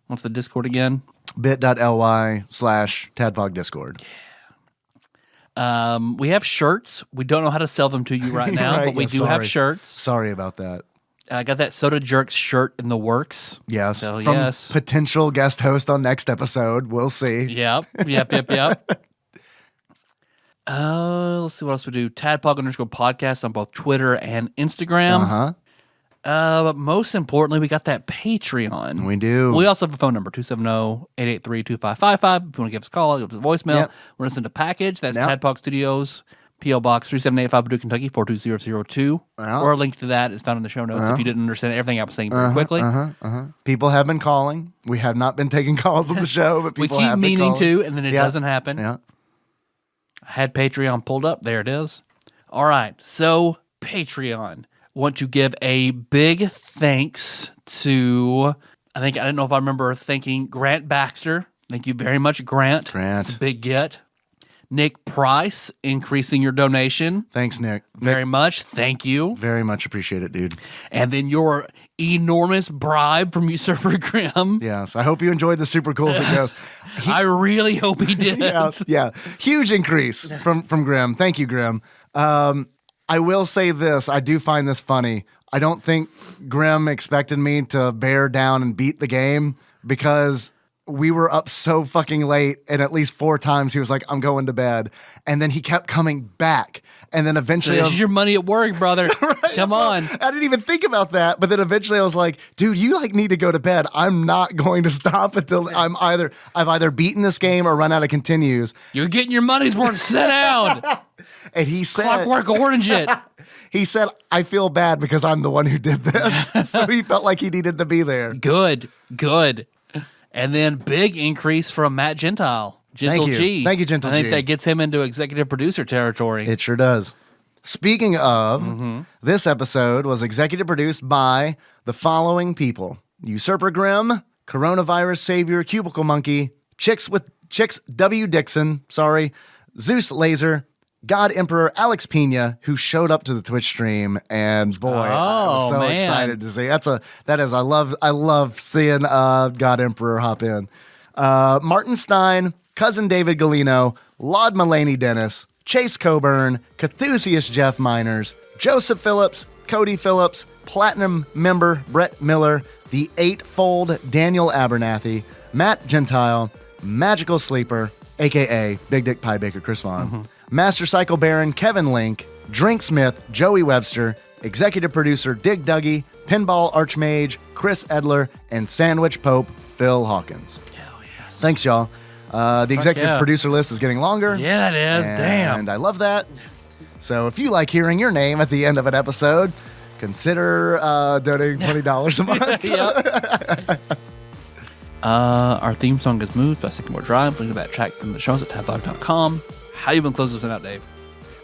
What's the Discord again? bit.ly/TADPOG Discord. We have shirts. We don't know how to sell them to you right now, Right, but we yeah, do sorry. have shirts. Sorry about that. I got that Soda Jerks shirt in the works. Yes. So, From yes. potential guest host on next episode. We'll see. Yep. Let's see what else we do. TADPOG_podcast on both Twitter and Instagram. Uh-huh. But most importantly, we got that Patreon. We do. We also have a phone number, 270-883-2555. If you want to give us a call, give us a voicemail. Yep. We're going to send a package. That's Yep. TADPOG Studios, P.O. Box 3785, Paducah, Kentucky, 42002. Yep. Or a link to that is found in the show notes if you didn't understand everything I was saying very quickly. People have been calling. We have not been taking calls on the show, but We people keep have been meaning calling. to, and then it Yeah. doesn't happen. Yeah. I had Patreon pulled up. There it is. All right. So, Patreon. Want to give a big thanks to, I didn't know if I remember thanking Grant Baxter. Thank you very much, Grant. Grant. It's a big get. Nick Price, increasing your donation. Thanks, Nick. Very much. Thank you. Very much appreciate it, dude. And then your enormous bribe from Usurper Grimm. Yes. I hope you enjoyed the super cool as it goes. I really hope he did. Yeah. Huge increase from Grim. Thank you, Grim. I will say this. I do find this funny. I don't think Grim expected me to bear down and beat the game because we were up so fucking late, and at least 4 times he was like, I'm going to bed. And then he kept coming back. And then eventually This is your money at work, brother. Come on. I didn't even think about that. But then eventually I was like, dude, you need to go to bed. I'm not going to stop until I've either beaten this game or run out of continues. You're getting your money's worth. Sit down. And he said, Clockwork Orange it. he said, I feel bad because I'm the one who did this. So he felt like he needed to be there. Good. And then big increase from Matt Gentile. Gentle Thank you. G. Thank you, Gentle I think G. that gets him into executive producer territory. It sure does. Speaking of, this episode was executive produced by the following people: Usurper Grim, Coronavirus Savior, Cubicle Monkey, Chicks W. Dixon, Zeus Laser, God Emperor Alex Pena, who showed up to the Twitch stream, and boy, I was so man. excited to see. I love seeing God Emperor hop in. Martin Stein, Cousin David Galino, Laud Mulaney Dennis, Chase Coburn, Cthusiast Jeff Miners, Joseph Phillips, Cody Phillips, Platinum member Brett Miller, the Eightfold Daniel Abernathy, Matt Gentile, Magical Sleeper, aka Big Dick Pie Baker Chris Vaughn, Master Cycle Baron Kevin Link, Drink Smith Joey Webster, Executive Producer Dig Dougie, Pinball Archmage Chris Edler, and Sandwich Pope Phil Hawkins. Hell yes. Thanks, y'all. The executive yeah. producer list is getting longer. Yeah, it is. Damn. And I love that. So if you like hearing your name at the end of an episode, consider donating $20 a month. Our theme song is Moved by Sycamore Drive. Link to that track from the shows at tadpog.com. How you been closing this one out, Dave?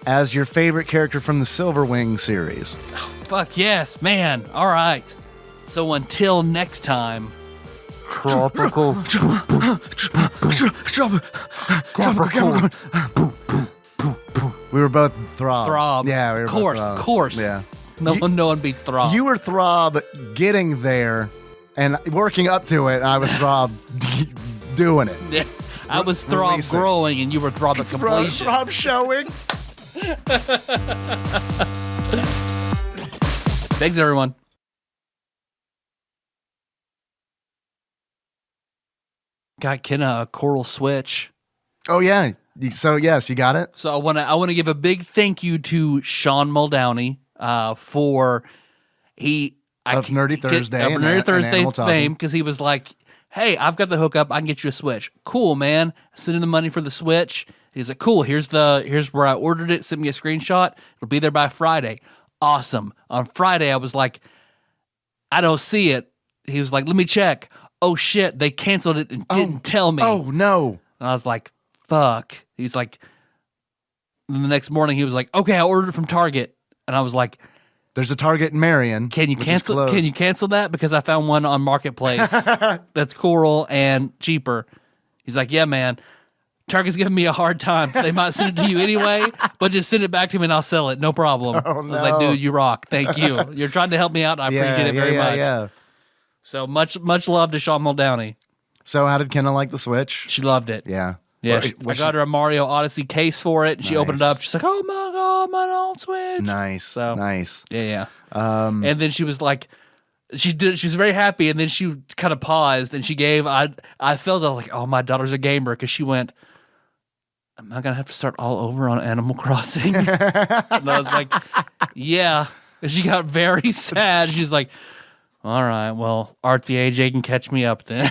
As your favorite character from the Silverwing series. Fuck yes, man. All right. So until next time. Tropical. We were both Throb. Throb. Yeah, we were both Throb. Of course. Yeah. No one beats Throb. You were Throb getting there and working up to it, and I was Throb doing it. Yeah. I was Throb Releasing. growing, and you were Throb at completion. Throb showing. Thanks, everyone. Got Ken a coral switch. Oh, yeah. So, yes, you got it? So I want to give a big thank you to Sean Muldowney for Of Nerdy Thursday of and Nerdy Thursday Animal Talking. fame, because he was like, "Hey, I've got the hookup. I can get you a Switch." Cool, man. Send him the money for the Switch. He's like, "Cool. Here's where I ordered it. Send me a screenshot. It'll be there by Friday." Awesome. On Friday, I was like, "I don't see it." He was like, "Let me check." Oh shit, they canceled it and didn't tell me. Oh, no. And I was like, fuck. He's like, And the next morning he was like, okay, I ordered it from Target. And I was like, there's a Target in Marion. Can you cancel that? Because I found one on Marketplace that's coral and cheaper. He's like, yeah, man. Target's giving me a hard time. They might send it to you anyway, but just send it back to me and I'll sell it. No problem. Oh, I was like, dude, you rock. Thank you. You're trying to help me out. And I appreciate it very much. Yeah. So much love to Sean Muldowney. So how did Kenna like the Switch? She loved it. Yeah. Yeah, I got her a Mario Odyssey case for it. And she opened it up. She's like, "Oh my god, my old Switch!" Nice, so, nice. Yeah. And then she was like, she was very happy. And then she kind of paused and she gave. I felt like, oh, my daughter's a gamer because she went, "Am I gonna have to start all over on Animal Crossing?" And I was like, "Yeah." And she got very sad. She's like, "All right, well, Artsy AJ can catch me up then."